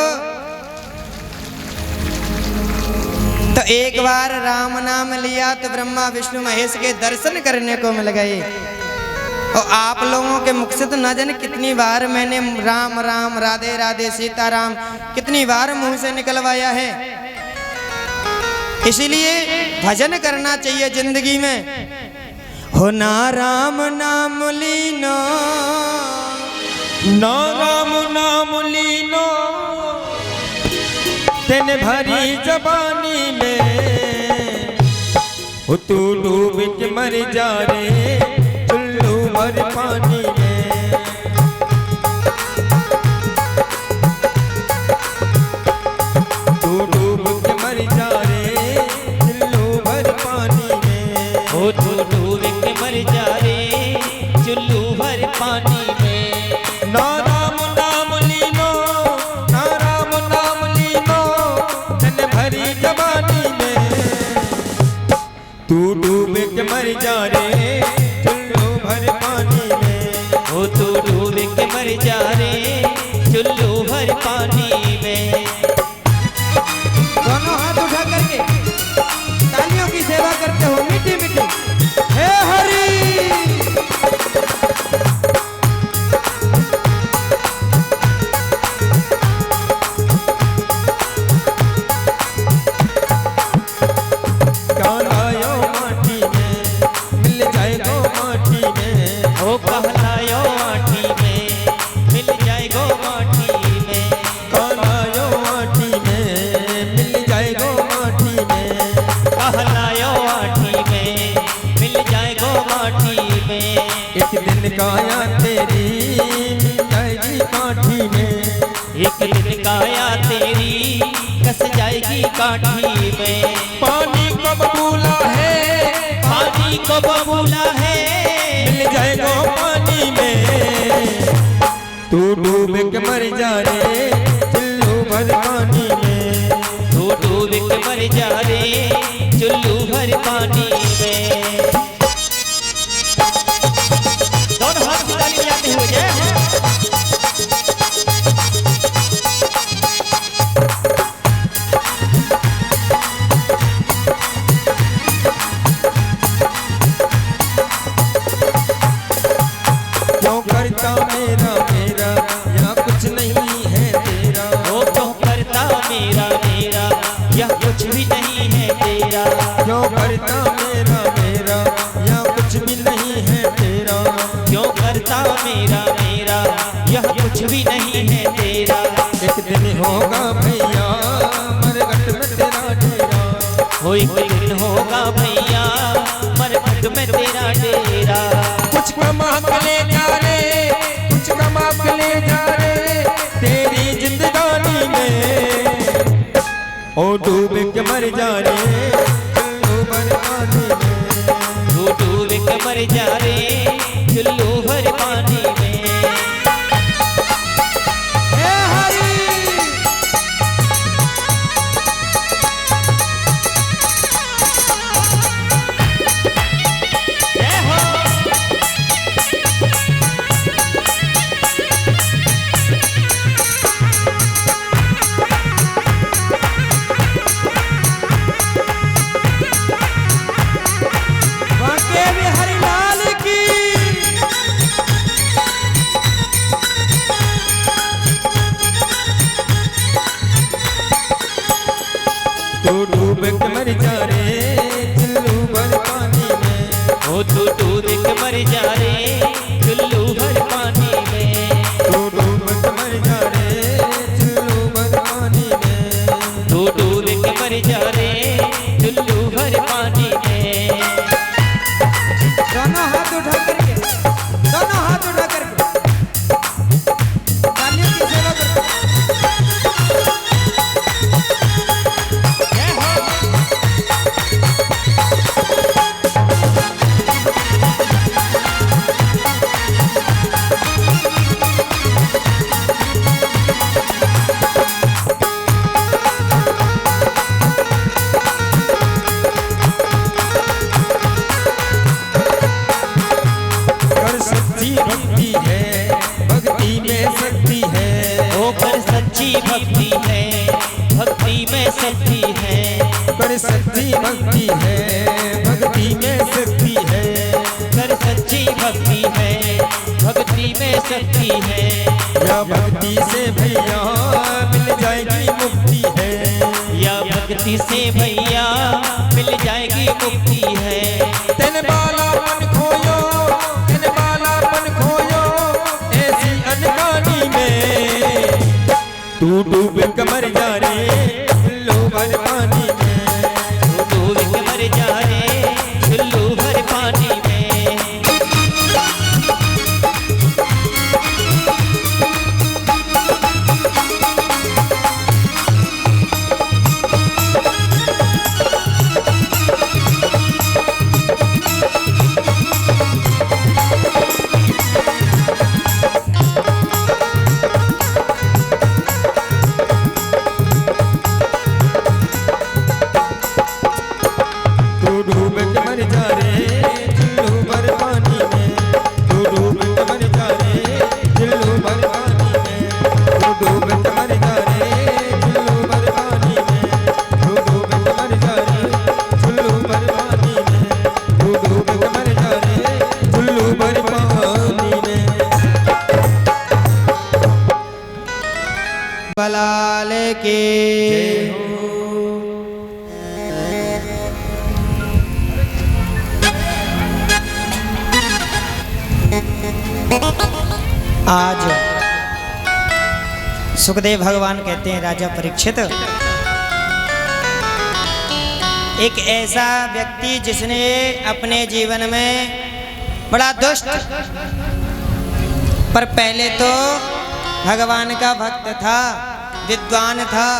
तो एक बार राम नाम लिया तो ब्रह्मा विष्णु महेश के दर्शन करने को मिल गए। और आप लोगों के मुख से तो न जाने कितनी बार मैंने राम राम राधे राधे सीताराम कितनी बार मुंह से निकलवाया है। इसीलिए भजन करना चाहिए जिंदगी में। हो ना राम नाम लीनो, ना राम नाम लीनो, तेने भरी जबानी में हो तू डूब के मर जा रे चुल्लू भर पानी में। तू डूब के मर जा रे चुल्लू भर पानी में। हो तू डूब के मर जा रे चुल्लू भर पानी में। ना राम नाम लीनो, ना राम नाम लीनो, तन भरी जवानी में तू डूब के मर जा रे चुल्लू भर पानी में। हो तू डूब के मर जा रे चुल्लू भर पानी में। दोनों हाथ उठा करके तालियों की सेवा करते हो मीठी मीठी। हे हरि कहलायो माटी में मिल जाएगो माटी में। कहलायो माटी में मिल जाएगो माटी में। कहलायो माटी में मिल जाएगो माटी में। एक दिन काया तेरी मिल जाएगी काठी में। एक दिन काया तेरी कस जाएगी काठी में। पानी को बबूला है, पानी को बबूला है, मिल जाएगो पानी में। तू डूब के मर जा रे चुल्लू भर पानी में। तू डूब के मर जा रे चुल्लू भर पानी में। दोनों हाथ की ताली बजाते हुए जय। क्यों करता मेरा मेरा या कुछ भी नहीं है तेरा। क्यों करता मेरा मेरा यह कुछ भी नहीं है तेरा। एक दिन होगा भैया मरघट में तेरा डेरा। हो एक दिन होगा भैया मरघट में तेरा डेरा। कुछ कमा के ले जा रे कुछ कमा के ले जा रे तेरी जिंदगानी में। ओ डूब के मर जा रे चुल्लू भर पानी में। तू डूब के मर जा रे चुल्लू भर पानी में। तू डूब के मर जा रे चुल्लू भर पानी में। ओ तू डूब के मर जा रे चुल्लू भर पानी में। तू डूब के मर जा रे चुल्लू भर पानी में। तू डूब के मर जा रे चुल्लू भर पानी में। दोनों हाथ उठा करके दोनों हाथ उठा करके तालियों की सेवा करते। कर सच्ची भक्ति है भक्ति में शक्ति है। ओ कर सच्ची भक्ति है भक्ति में शक्ति है। कर सच्ची भक्ति है भक्ति में शक्ति है। कर सच्ची भक्ति है भक्ति में शक्ति है। या भक्ति से भैया मिल जाएगी मुक्ति है। या भक्ति से भैया मिल जाएगी मुक्ति है। तेन बालापन खोयो तेन बालापन खोयो ऐसी अनजानी में। तू डूब के मर जा रे चुल्लू भर पानी में। तू डूब के मर जा रे चुल्लू भर पानी में। तू डूब के मर जा रे चुल्लू भर पानी में। तू डूब के मर जा रे चुल्लू भर पानी में। तू डूब के मर जा रे चुल्लू भर पानी में। तू डूब के मर जा रे चुल्लू भर पानी में। तू डूब के मर जा रे चुल्लू भर पानी में। बलाले के आज सुखदेव भगवान कहते हैं राजा परीक्षित, एक ऐसा व्यक्ति जिसने अपने जीवन में बड़ा दुष्ट पर पहले तो भगवान का भक्त था, विद्वान था,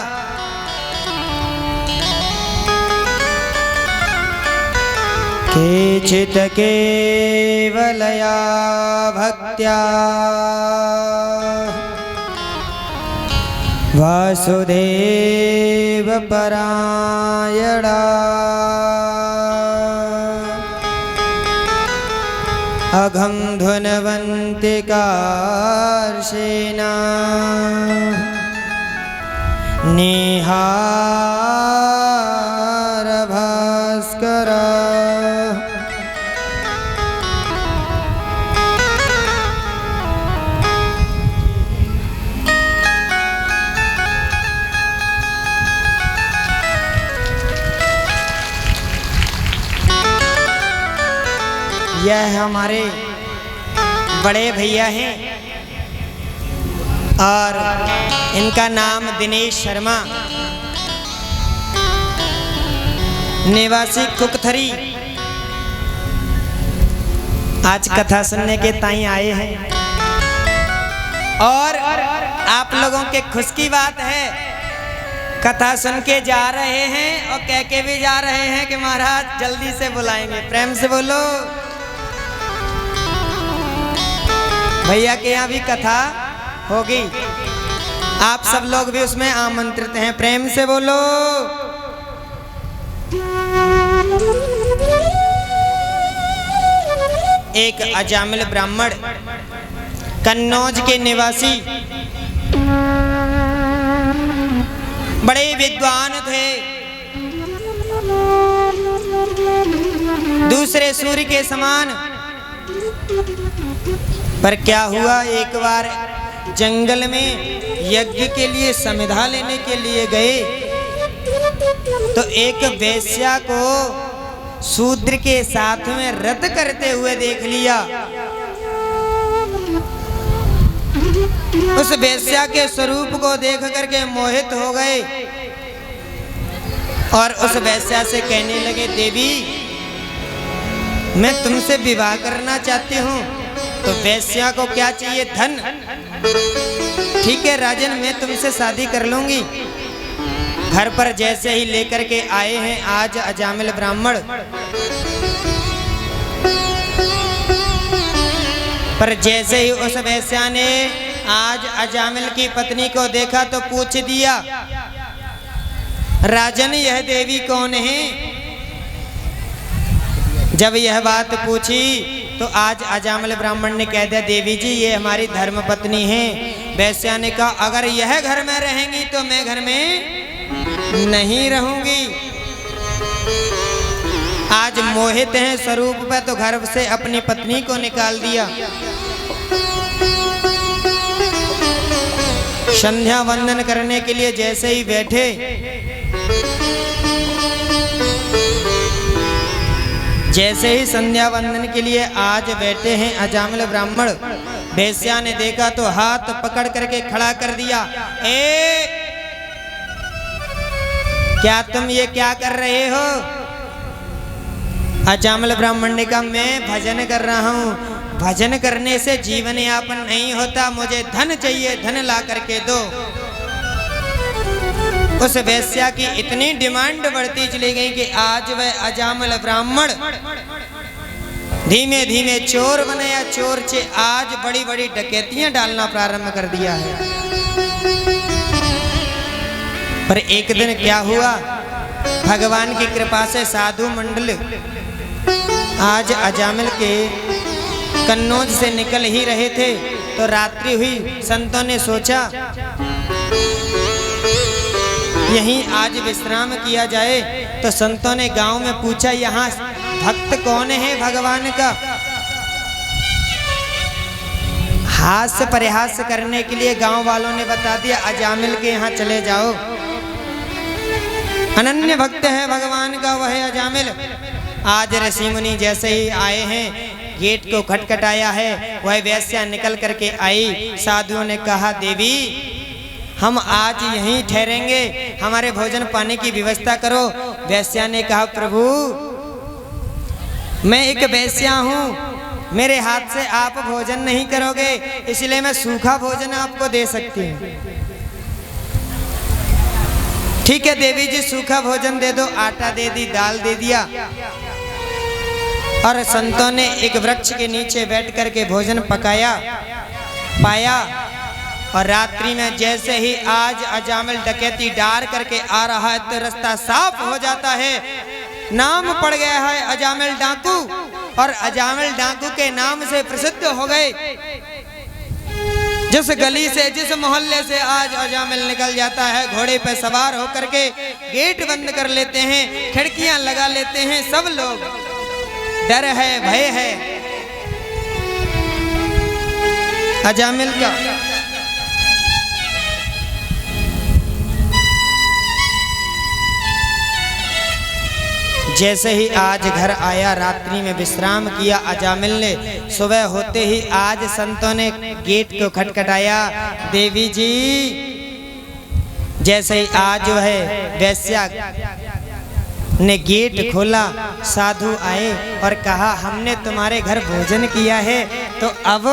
केचित् केवलया भक्त्या वासुदेव परायणा अघं ध्वनवन्ति कार्षेण निहार भास्कर यह हमारे बड़े भैया हैं और इनका नाम दिनेश शर्मा, निवासी कुकथरी, आज कथा सुनने के ताई आए हैं। और आप लोगों के खुश की बात है, कथा सुन के जा रहे हैं और कह के भी जा रहे हैं कि महाराज जल्दी से बुलाएंगे। प्रेम से बोलो। भैया के यहाँ भी कथा होगी, आप सब लोग भी उसमें आमंत्रित हैं। प्रेम से बोलो। एक अजामिल ब्राह्मण कन्नौज के निवासी बड़े विद्वान थे, दूसरे सूर्य के समान। पर क्या हुआ, एक बार जंगल में यज्ञ के लिए समिधा लेने के लिए गए तो एक वेश्या को शूद्र के साथ में रत करते हुए देख लिया। उस वेश्या के स्वरूप को देख करके मोहित हो गए और उस वेश्या से कहने लगे, देवी मैं तुमसे विवाह करना चाहती हूँ। तो वेश्या को क्या चाहिए, धन। ठीक है राजन, मैं तुमसे शादी कर लूंगी। घर पर जैसे ही लेकर के आए हैं आज अजामिल ब्राह्मण, पर जैसे ही उस वेश्या ने आज अजामिल की पत्नी को देखा तो पूछ दिया, राजन यह देवी कौन है? जब यह बात पूछी तो आज अजामिल ब्राह्मण ने कह दिया, देवी जी ये हमारी धर्म पत्नी है। वेश्या ने कहा, अगर यह घर में रहेंगी तो मैं घर में नहीं रहूंगी। आज मोहित हैं स्वरूप पे तो घर से अपनी पत्नी को निकाल दिया। संध्या वंदन करने के लिए जैसे ही बैठे जैसे ही संध्या वंदन के लिए आज बैठे हैं अजामिल ब्राह्मण, वेश्या ने देखा तो हाथ पकड़ करके खड़ा कर दिया। क्या तुम ये क्या कर रहे हो? अजामिल ब्राह्मण ने कहा, मैं भजन कर रहा हूँ। भजन करने से जीवन यापन नहीं होता, मुझे धन चाहिए, धन ला करके दो। उस वेश्या की इतनी डिमांड बढ़ती चली गई कि आज वह अजामिल ब्राह्मण धीमे धीमे चोर बने या चोर से आज बड़ी बड़ी डकैतियां डालना प्रारंभ कर दिया है। पर एक दिन क्या हुआ, भगवान की कृपा से साधु मंडल आज अजामिल के कन्नौज से निकल ही रहे थे तो रात्रि हुई। संतों ने सोचा यहीं आज विश्राम किया जाए। तो संतों ने गांव में पूछा, यहाँ भक्त कौन है भगवान का? हास्य परिहास करने के लिए गांव वालों ने बता दिया, अजामिल के यहाँ चले जाओ, अनन्य भक्त है भगवान का वह अजामिल। आज ऋषि मुनि जैसे ही आए हैं, गेट को खटखटाया है, वह वेश्या निकल करके आई। साधुओं ने कहा, देवी हम आज यहीं ठहरेंगे, हमारे भोजन पाने की व्यवस्था करो। वेश्या ने कहा, प्रभु मैं एक वेश्या हूँ, मेरे हाथ से आप भोजन नहीं करोगे, इसलिए मैं सूखा भोजन आपको दे सकती हूँ। ठीक है देवी जी, सूखा भोजन दे दो। आटा दे दी, दाल दे दिया। और संतों ने एक वृक्ष के नीचे बैठ करके भोजन पकाया पाया। और रात्रि में जैसे ही आज अजामिल डकैती डार करके आ रहा है तो रास्ता साफ हो जाता है। नाम पड़ गया है अजामिल डाकू, और अजामिल डाकू के नाम से प्रसिद्ध हो गए। जिस गली से, जिस मोहल्ले से आज अजामिल निकल जाता है, घोड़े पे सवार होकर के गेट बंद कर लेते हैं, खिड़कियां लगा लेते हैं। सब लोग डर है, भय है अजामिल का। जैसे ही आज घर आया, रात्रि में विश्राम किया अजामिल ने, सुबह होते ही आज संतों ने गेट को खटखटाया। देवी जी, जैसे ही आज जो है वैश्या ने गेट खोला, साधु आए और कहा हमने तुम्हारे घर भोजन किया है तो अब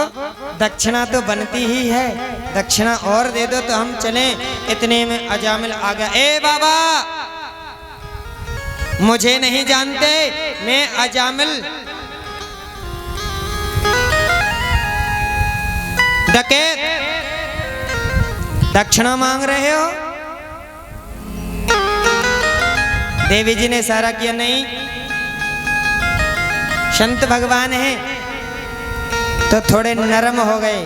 दक्षिणा तो बनती ही है, दक्षिणा और दे दो तो हम चलें। इतने में अजामिल आ गया। ए बाबा, मुझे नहीं जानते, मैं अजामिल डकैत, दक्षिणा मांग रहे हो? देवी जी ने इशारा किया, नहीं, संत भगवान है। तो थोड़े नरम हो गए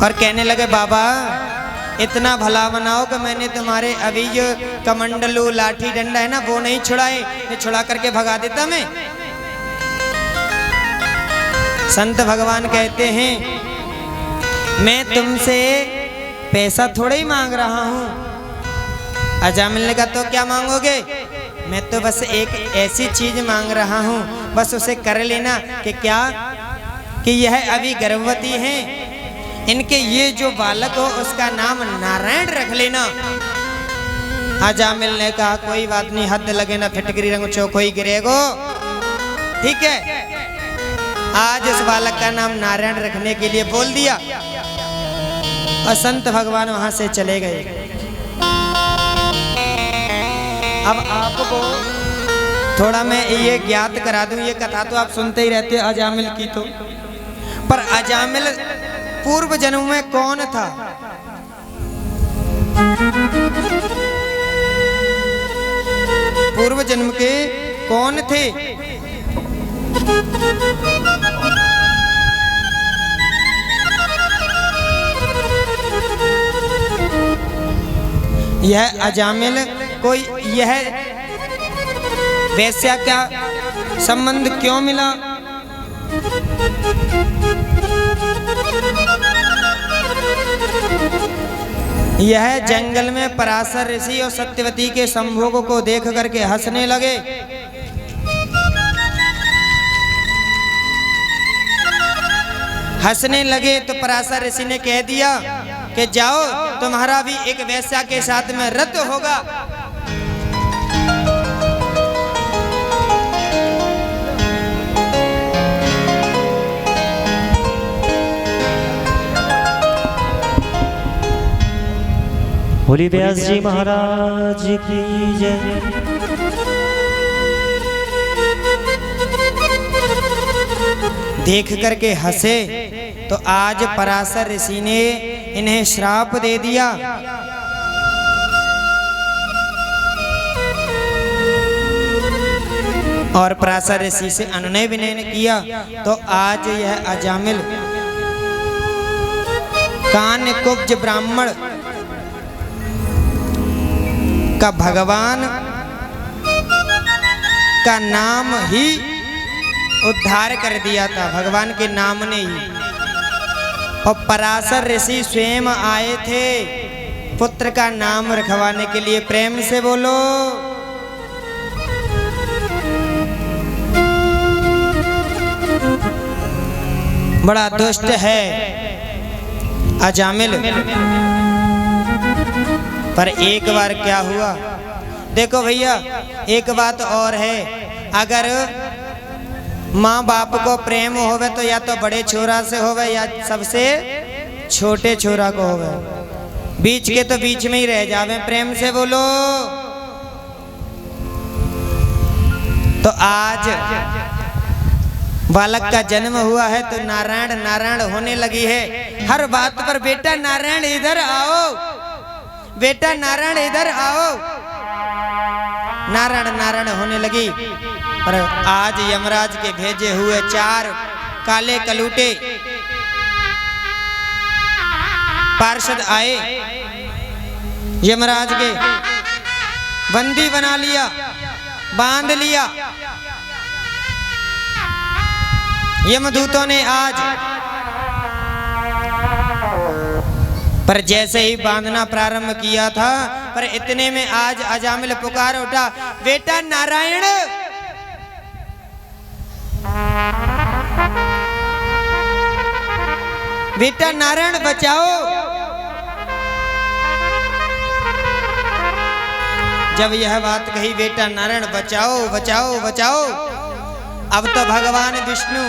और कहने लगे, बाबा इतना भला बनाओ कि मैंने तुम्हारे अभी जो कमंडलू लाठी डंडा है ना वो नहीं छुड़ाए, ये छुड़ा करके भगा देता मैं। संत भगवान कहते हैं, मैं तुमसे पैसा थोड़ा ही मांग रहा हूं। अजामिल ने कहा, तो क्या मांगोगे? मैं तो बस एक ऐसी चीज मांग रहा हूँ, बस उसे कर लेना। कि क्या? कि यह अभी गर्भवती हैं, इनके ये जो बालक हो उसका नाम नारायण रख लेना। अजामिल ने कहा, कोई बात नहीं, हद लगे ना फिटकरी रंग चौकोई गिरेगो, ठीक है। आज इस बालक का नाम नारायण रखने के लिए बोल दिया और संत भगवान वहां से चले गए। अब आपको थोड़ा मैं ये ज्ञात करा दूं, ये कथा तो आप सुनते ही रहते अजामिल की, तो पर अजामिल पूर्व जन्म में कौन था? पूर्व जन्म के कौन थे? यह अजामिल कोई, यह वैश्या का संबंध क्यों मिला? यह जंगल में पराशर ऋषि और सत्यवती के संभोग को देख करके हंसने लगे। हंसने लगे तो पराशर ऋषि ने कह दिया कि जाओ, तुम्हारा भी एक वैश्या के साथ में रत होगा। बोली व्यास जी महाराज की जय। देख करके हंसे तो आज पराशर ऋषि ने इन्हें श्राप दे दिया। और पराशर ऋषि से अनुनय विनय किया तो आज यह अजामिल कान्यकुब्ज ब्राह्मण का भगवान का नाम ही उद्धार कर दिया था, भगवान के नाम ने ही। और पराशर ऋषि स्वयं आए थे पुत्र का नाम रखवाने के लिए। प्रेम से बोलो। बड़ा दुष्ट है अजामिल। पर एक बार क्या हुआ, देखो भैया, एक बात और है, अगर माँ बाप को प्रेम होवे तो या तो बड़े छोरा से होवे या सबसे छोटे छोरा को होवे, बीच के तो बीच में ही रह जावे। प्रेम से बोलो। तो आज बालक का जन्म हुआ है तो नारायण नारायण होने लगी है। हर बात पर बेटा नारायण इधर आओ, बेटा नारायण इधर आओ, नारायण नारायण होने लगी। पर आज यमराज के भेजे हुए 4 काले कलूटे पार्षद आए, यमराज के बंदी बना लिया, बांध लिया। यमदूतों ने आज, पर जैसे ही बांधना प्रारंभ किया था पर इतने में आज अजामिल पुकार उठा, बेटा नारायण, बेटा नारायण बचाओ। जब यह बात कही, बेटा नारायण बचाओ बचाओ बचाओ, अब तो भगवान विष्णु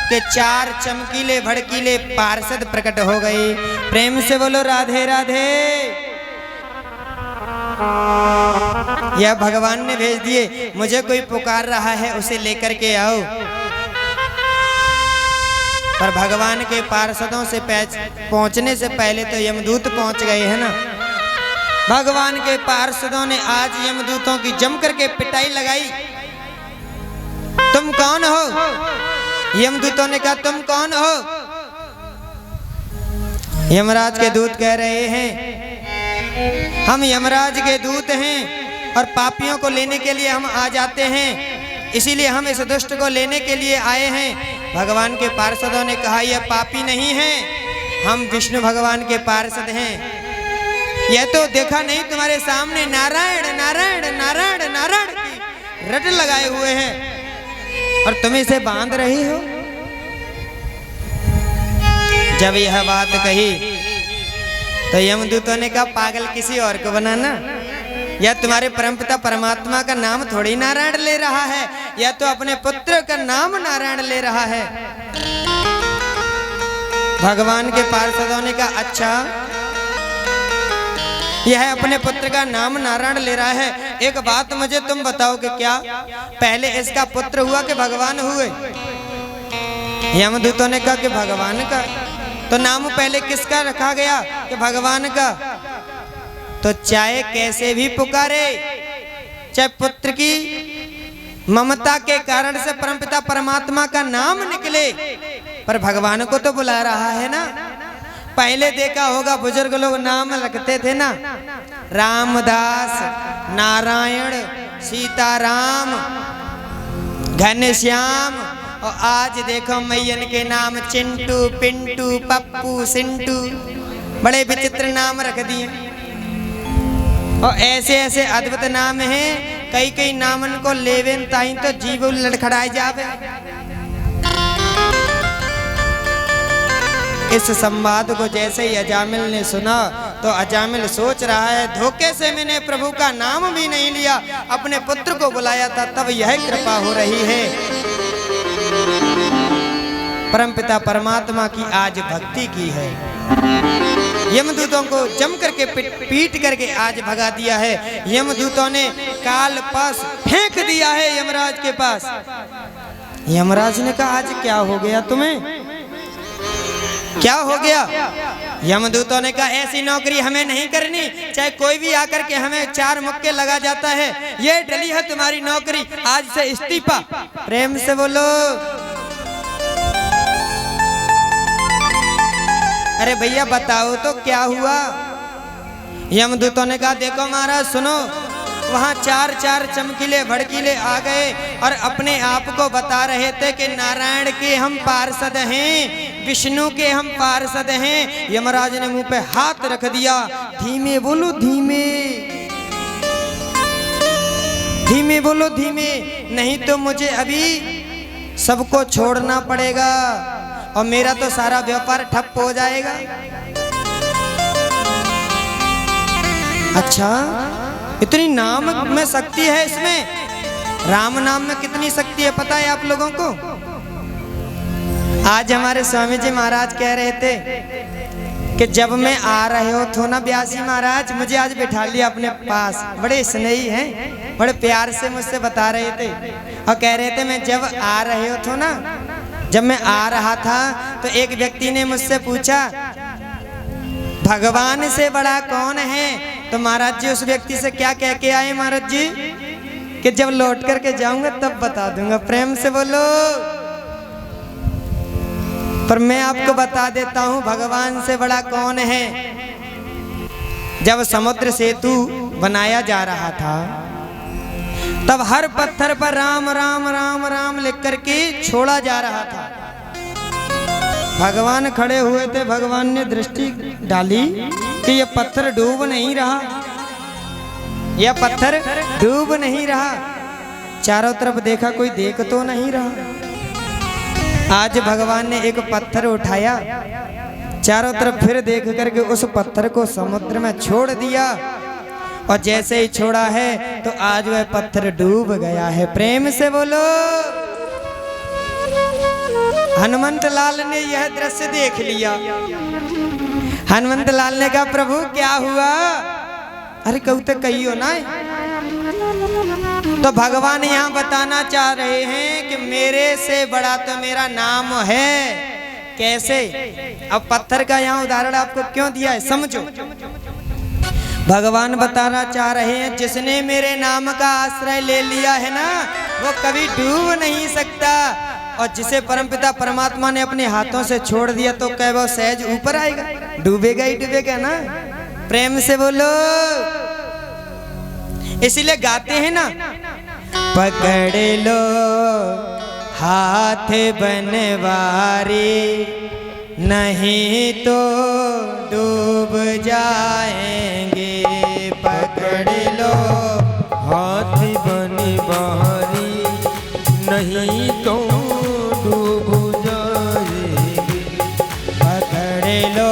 के 4 चमकीले भड़कीले पार्षद प्रकट हो गए। प्रेम से बोलो राधे राधे। यह भगवान ने भेज दिए, मुझे कोई पुकार रहा है उसे लेकर के आओ। पर भगवान के पार्षदों से पहुंचने से पहले तो यमदूत पहुंच गए हैं ना। भगवान के पार्षदों ने आज यमदूतों की जम करके पिटाई लगाई। तुम कौन हो? यमदूतों ने कहा, तुम कौन हो? यमराज के दूत कह रहे हैं, हम यमराज के दूत हैं और पापियों को लेने के लिए हम आ जाते हैं, इसीलिए हम इस दुष्ट को लेने के लिए आए हैं। भगवान के पार्षदों ने कहा, यह पापी नहीं है, हम विष्णु भगवान के पार्षद हैं। यह तो देखा नहीं तुम्हारे सामने नारायण नारायण नारायण नारायण की रट लगाए हुए हैं और तुम इसे बांध रही हो। जब यह बात कही तो यमदूतों ने कहा, पागल किसी और को बनाना, यह तुम्हारे परमपिता परमात्मा का नाम थोड़ी नारायण ले रहा है, यह तो अपने पुत्र का नाम नारायण ले रहा है। भगवान के पार्षदों ने कहा, अच्छा यह अपने पुत्र का नाम नारायण ले रहा है, एक बात मुझे तुम बताओ कि क्या पहले इसका पुत्र हुआ कि भगवान हुए? यमदूतों ने कहा कि भगवान का। तो नाम पहले किसका रखा गया? कि भगवान का। तो चाहे कैसे भी पुकारे, चाहे पुत्र की ममता के कारण से परमपिता परमात्मा का नाम निकले, पर भगवान को तो बुला रहा है ना। पहले देखा होगा बुजुर्ग लोग नाम रखते थे ना, रामदास, नारायण, सीताराम, घनश्याम, और आज देखो मैयन के नाम चिंटू, पिंटू, पप्पू, सिंटू, बड़े विचित्र नाम रख दिए। और ऐसे ऐसे अद्भुत नाम हैं, कई कई नामन को लेवेन ताई तो जीव लड़खड़ाए जावे। इस संवाद को जैसे ही अजामिल ने सुना तो अजामिल सोच रहा है, धोखे से मैंने प्रभु का नाम भी नहीं लिया, अपने पुत्र को बुलाया था, तब यह कृपा हो रही है। परमपिता परमात्मा की आज भक्ति की है। यमदूतों को जम करके पीट करके आज भगा दिया है। यमदूतों ने काल पास फेंक दिया है यमराज के पास। यमराज ने कहा, आज क्या हो गया तुम्हें, क्या हो गया? यमदूतों ने कहा, ऐसी नौकरी हमें नहीं करनी, चाहे कोई भी आकर के हमें 4 मुक्के लगा जाता है, ये डली है तुम्हारी नौकरी, आज से इस्तीफा। प्रेम से बोलो। अरे भैया बताओ तो क्या हुआ? यमदूतों ने कहा, देखो महाराज सुनो, वहाँ 4 चमकीले भड़कीले आ गए और अपने आप को बता रहे थे कि नारायण के हम पार्षद हैं, विष्णु के हम पार्षद हैं। यमराज ने मुंह पे हाथ रख दिया, धीमे बोलो धीमे, धीमे बोलो धीमे, नहीं तो मुझे अभी सबको छोड़ना पड़ेगा और मेरा तो सारा व्यापार ठप हो जाएगा। अच्छा, इतनी नाम में शक्ति है इसमें, राम नाम में कितनी शक्ति है पता है आप लोगों को? आज हमारे स्वामी जी महाराज कह रहे थे कि जब मैं आ रहे हो तो ना ब्यासी महाराज मुझे आज बिठा लिया अपने पास, बड़े स्नेही हैं, बड़े प्यार से मुझसे बता रहे थे और कह रहे थे मैं जब आ रहे हो तो ना, जब मैं आ रहा था तो एक व्यक्ति ने मुझसे पूछा भगवान से बड़ा कौन है? तो महाराज जी उस व्यक्ति से क्या कह के आए महाराज जी कि जब लौट करके जाऊंगा तब बता दूंगा। प्रेम से बोलो। पर मैं आपको बता देता हूं भगवान से बड़ा कौन है। जब समुद्र सेतु बनाया जा रहा था तब हर पत्थर पर राम राम राम राम लिख करके छोड़ा जा रहा था। भगवान खड़े हुए थे, भगवान ने दृष्टि डाली कि ये पत्थर डूब नहीं रहा, यह पत्थर डूब नहीं रहा। चारों तरफ देखा, कोई देख तो नहीं रहा। आज भगवान ने एक पत्थर उठाया, चारों तरफ फिर देख करके उस पत्थर को समुद्र में छोड़ दिया, और जैसे ही छोड़ा है तो आज वह पत्थर डूब गया है। प्रेम से बोलो। हनुमंत लाल ने यह दृश्य देख लिया। हनुमंत लाल ने कहा, प्रभु क्या हुआ? अरे कहू तो कहियो ना। तो भगवान यहाँ बताना चाह रहे हैं कि मेरे से बड़ा तो मेरा नाम है। कैसे? अब पत्थर का यहाँ उदाहरण आपको क्यों दिया है, समझो। भगवान बताना चाह रहे हैं, जिसने मेरे नाम का आश्रय ले लिया है ना, वो कभी डूब नहीं सकता। और जिसे परमपिता परमात्मा ने अपने हाथों से छोड़ दिया तो क्या वो सहज ऊपर आएगा? डूबेगा ही डूबेगा ना। प्रेम से बोलो। इसीलिए गाते हैं ना, पकड़ लो हाथ बनवारी, नहीं तो डूब जाएंगे। पकड़ लो हाथ बनवारी, नहीं तो डूब जाएंगे। पकड़ लो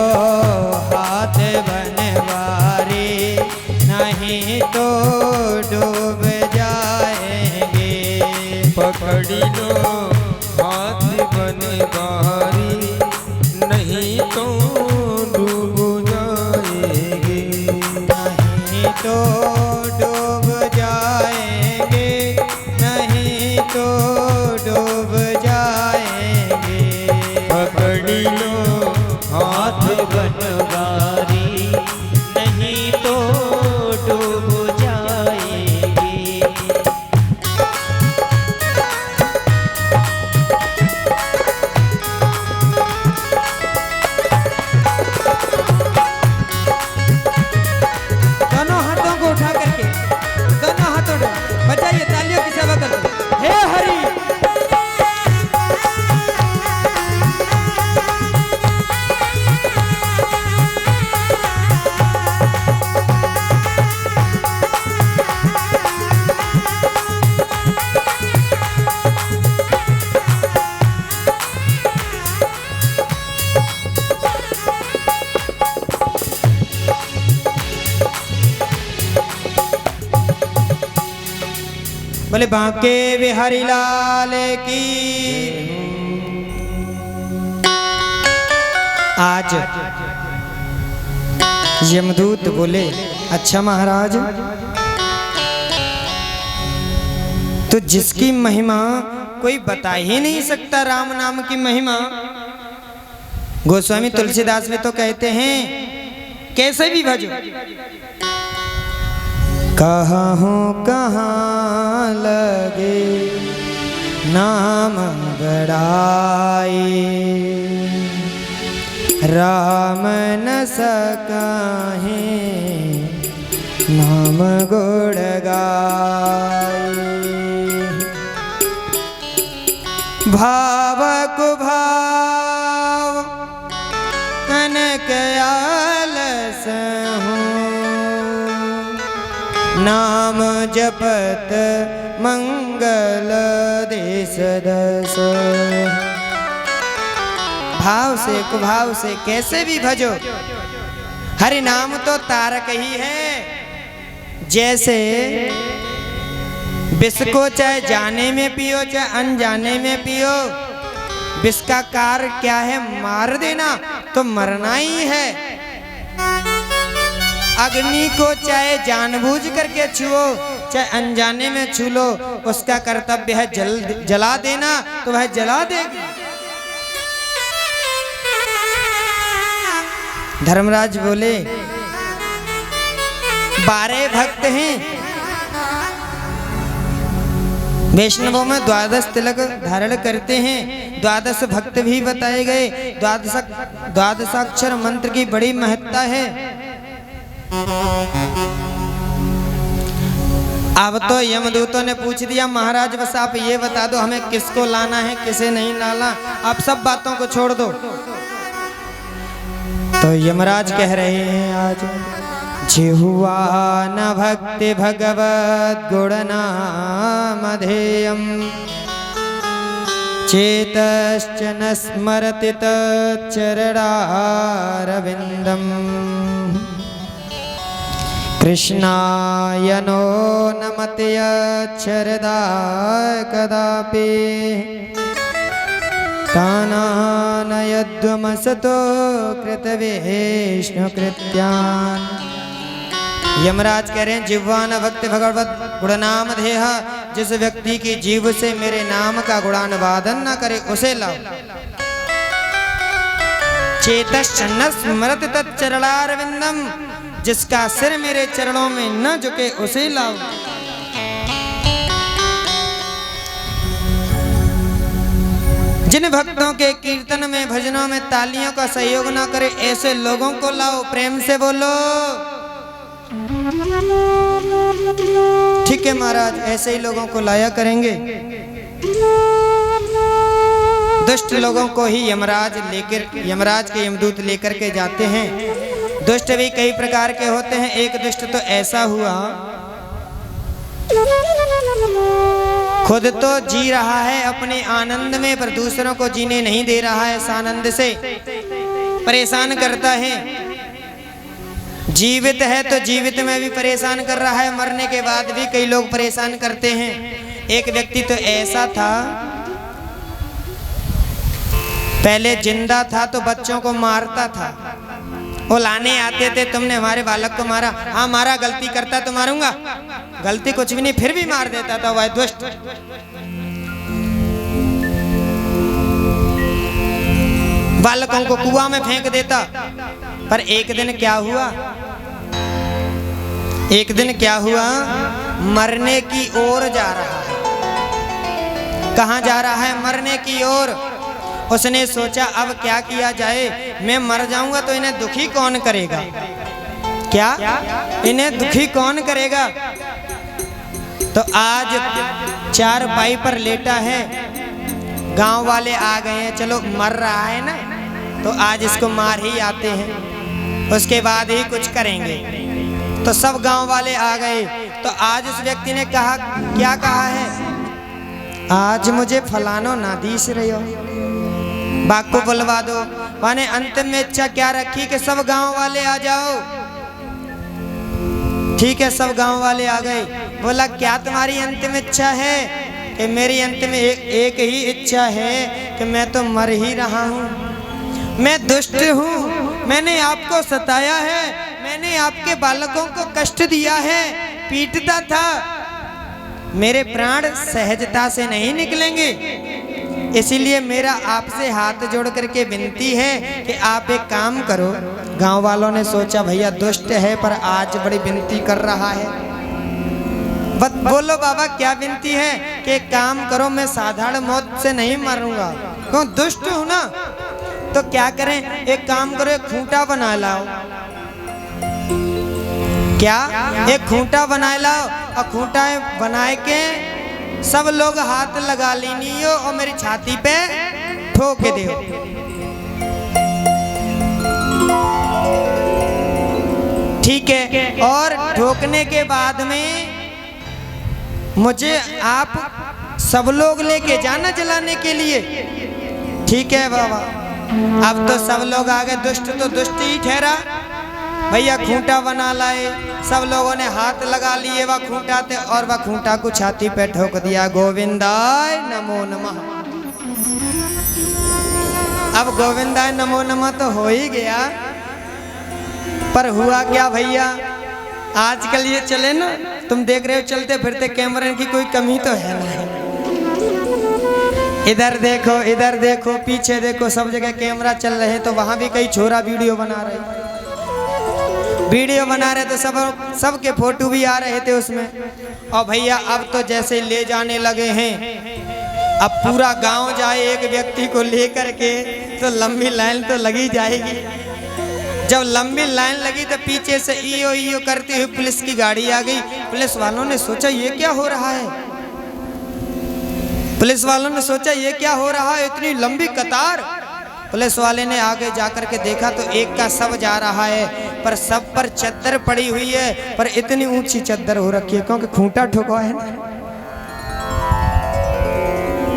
हाथ बनवारी, नहीं तो डूब जाएंगे। पकड़ लो हाथ बनवारी, नहीं तो डूब जाएंगे। नहीं तो डूब जाएंगे, नहीं तो डूब जाएंगे। पकड़ लो हाथ बनवारी, नहीं तो डूब जाएंगे। दोनों हाथों को उठा करके, दोनों हाथों को बजाइए, तालियों की सेवा करते। हे हरि। बोले बांके बिहारी लाल की। आज यमदूत बोले, अच्छा महाराज, तो जिसकी महिमा कोई बता ही नहीं सकता, राम नाम की महिमा। गोस्वामी तुलसीदास भी तो कहते हैं, कैसे भी भजो। कहाँ हूँ कहाँ लगे नाम गड़ाई, राम न सकाहे नाम गुण गाई। भाव को भाव कनक आलस हूँ, नाम जपत मंगल देश दस। भाव से कुभाव से कैसे भी भजो, हरि नाम तो तारक ही है। जैसे विष को चाहे जाने में पियो चाहे अनजाने में पियो, विष का कार्य क्या है? मार देना, तो मरना ही है। अग्नि को चाहे जानबूझ करके छुओ चाहे अनजाने में छू लो, उसका कर्तव्य है जला देना, तो वह जला देगी। धर्मराज बोले, 12 भक्त हैं, वैष्णवों में 12 तिलक धारण करते हैं। 12 भक्त भी बताए गए। 12 मंत्र की बड़ी महत्ता है। अब तो यमदूतों ने पूछ दिया, महाराज बस आप ये बता दो हमें किसको लाना है किसे नहीं लाना, आप सब बातों को छोड़ दो। तो यमराज कह रहे हैं, आज जिह्वा न भक्ति भगवद् गुणनामधेयम् चेतश्च न स्मरति तच्चरणारविन्दम् कृष्णाय नो नमति यच्छरदा कदापि तानानयध्वमसतो कृतवेष्णुकृत्यान्। यमराज कह रहे हैं जिह्वा न भक्ति भगवत गुणनाम देह, जिस व्यक्ति की जीव से मेरे नाम का गुणानुवादन न करे उसे लाओ। चेतश्चन्न स्मरति तच्चरणारविंदम, जिसका सिर मेरे चरणों में न झुके उसे लाओ। जिन भक्तों के कीर्तन में भजनों में तालियों का सहयोग ना करे ऐसे लोगों को लाओ। प्रेम से बोलो ठीक है महाराज, ऐसे ही लोगों को लाया करेंगे। दुष्ट लोगों को ही यमराज के यमदूत लेकर के जाते हैं। दुष्ट भी कई प्रकार के होते हैं। एक दुष्ट तो ऐसा हुआ, खुद तो जी रहा है अपने आनंद में, पर दूसरों को जीने नहीं दे रहा है। इस आनंद से परेशान करता है। जीवित है तो जीवित में भी परेशान कर रहा है, मरने के बाद भी कई लोग परेशान करते हैं। एक व्यक्ति तो ऐसा था, पहले जिंदा था तो बच्चों को मारता था। वो लाने आते थे, तुमने हमारे बालक को मारा। हाँ मारा, गलती करता तो मारूंगा। गलती कुछ भी नहीं, फिर भी मार देता था वह दुष्ट। बालकों को कुआं में फेंक देता। पर एक दिन क्या हुआ, मरने की ओर जा रहा है। कहाँ जा रहा है? मरने की ओर। उसने सोचा अब क्या किया जाए, मैं मर जाऊंगा तो इन्हें दुखी कौन करेगा? क्या इन्हें दुखी कौन करेगा? तो आज चारपाई पर लेटा है, गांव वाले आ गए हैं, चलो मर रहा है ना तो आज इसको मार ही आते हैं, उसके बाद ही कुछ करेंगे। तो सब गांव वाले आ गए। तो आज उस व्यक्ति ने कहा, क्या कहा है? आज मुझे फलानो नादीस रहे हो, बाग को बुलवा दो। माने अंतिम में इच्छा क्या रखी कि सब गांव वाले आ जाओ। ठीक है, सब गांव वाले आ गए। बोला क्या तुम्हारी अंतिम इच्छा है? कि मेरी अंतिम एक ही इच्छा है कि मैं तो मर ही रहा हूँ, मैं दुष्ट हूँ, मैंने आपको सताया है, मैंने आपके बालकों को कष्ट दिया है, पीटता था, मेरे प्राण सहजता से नहीं निकलेंगे। इसीलिए मेरा आपसे हाथ जोड़ करके विनती है कि आप एक काम करो। गांव वालों ने सोचा भैया दुष्ट है पर आज बड़ी विनती कर रहा है। बोलो बाबा क्या विनती है? कि एक काम करो, मैं साधारण मौत से नहीं मरूंगा, क्यों दुष्ट हूं ना। तो क्या करें? एक काम करो, एक खूंटा बना लाओ। क्या? एक खूंटा बना लाओ और खूंटा बनाए के सब लोग हाथ लगा लीनियो और मेरी छाती पे ठोक दे। ठीक है, और ठोकने के बाद में मुझे आप सब लोग लेके जाना जलाने के लिए। ठीक है बाबा। अब तो सब लोग आ गए, दुष्ट तो दुष्ट ही ठहरा। भैया खूंटा बना लाए, सब लोगों ने हाथ लगा लिए वह खूंटा थे और वह खूंटा को छाती पे ठोक दिया। गोविंदाय नमो नमः। अब गोविंदाय नमो नमः तो हो ही गया, पर हुआ क्या भैया? आजकल ये चले ना, तुम देख रहे हो चलते फिरते कैमरे की कोई कमी तो है नहीं। इधर देखो, पीछे देखो, सब जगह कैमरा चल रहे हैं। तो वहां भी कई छोरा वीडियो बना रहे तो सबके फोटो भी आ रहे थे उसमें। और भैया अब तो जैसे ले जाने लगे हैं, अब पूरा गांव जाए एक व्यक्ति को लेकर के तो लंबी लाइन तो लगी जाएगी। जब लंबी लाइन लगी तो पीछे से ईओ करती हुई पुलिस की गाड़ी आ गई। पुलिस वालों ने सोचा ये क्या हो रहा है? इतनी लंबी कतार। पुलिस वाले ने आगे जाकर के देखा तो एक का शव जा रहा है, पर सब पर चद्दर पड़ी हुई है, पर इतनी ऊंची चद्दर हो रखी है क्योंकि खूंटा ठोका है ना,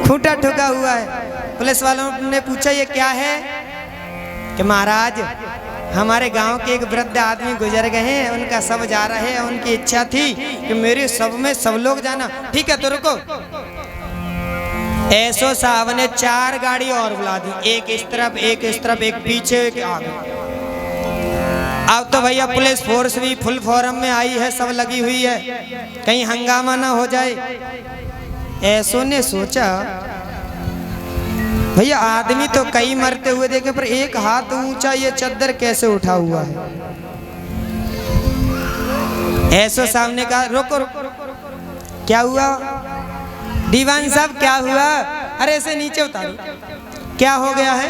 खूंटा ठोका हुआ है। पुलिस वालों ने पूछा ये क्या है? कि महाराज हमारे गांव के एक वृद्ध आदमी गुजर गए हैं, उनका सब जा रहे हैं, उनकी इच्छा थी कि मेरे सब में सब लोग जाना। ठीक है तो रुको। ऐसो साहब ने 4 गाड़ी और बुला दी, एक इस तरफ एक इस तरफ एक पीछे एक आगे। अब तो भैया पुलिस फोर्स भी फुल फॉर्म में आई है, सब लगी हुई है, कहीं हंगामा ना हो जाए। ऐसो ने सोचा भैया आदमी तो कई मरते हुए देखे, पर एक हाथ ऊंचा ये चद्दर कैसे उठा हुआ है। ऐसो साहब ने कहा रुको रुको, क्या हुआ दीवान साहब क्या हुआ? अरे ऐसे नीचे उतारो, क्या हो गया है?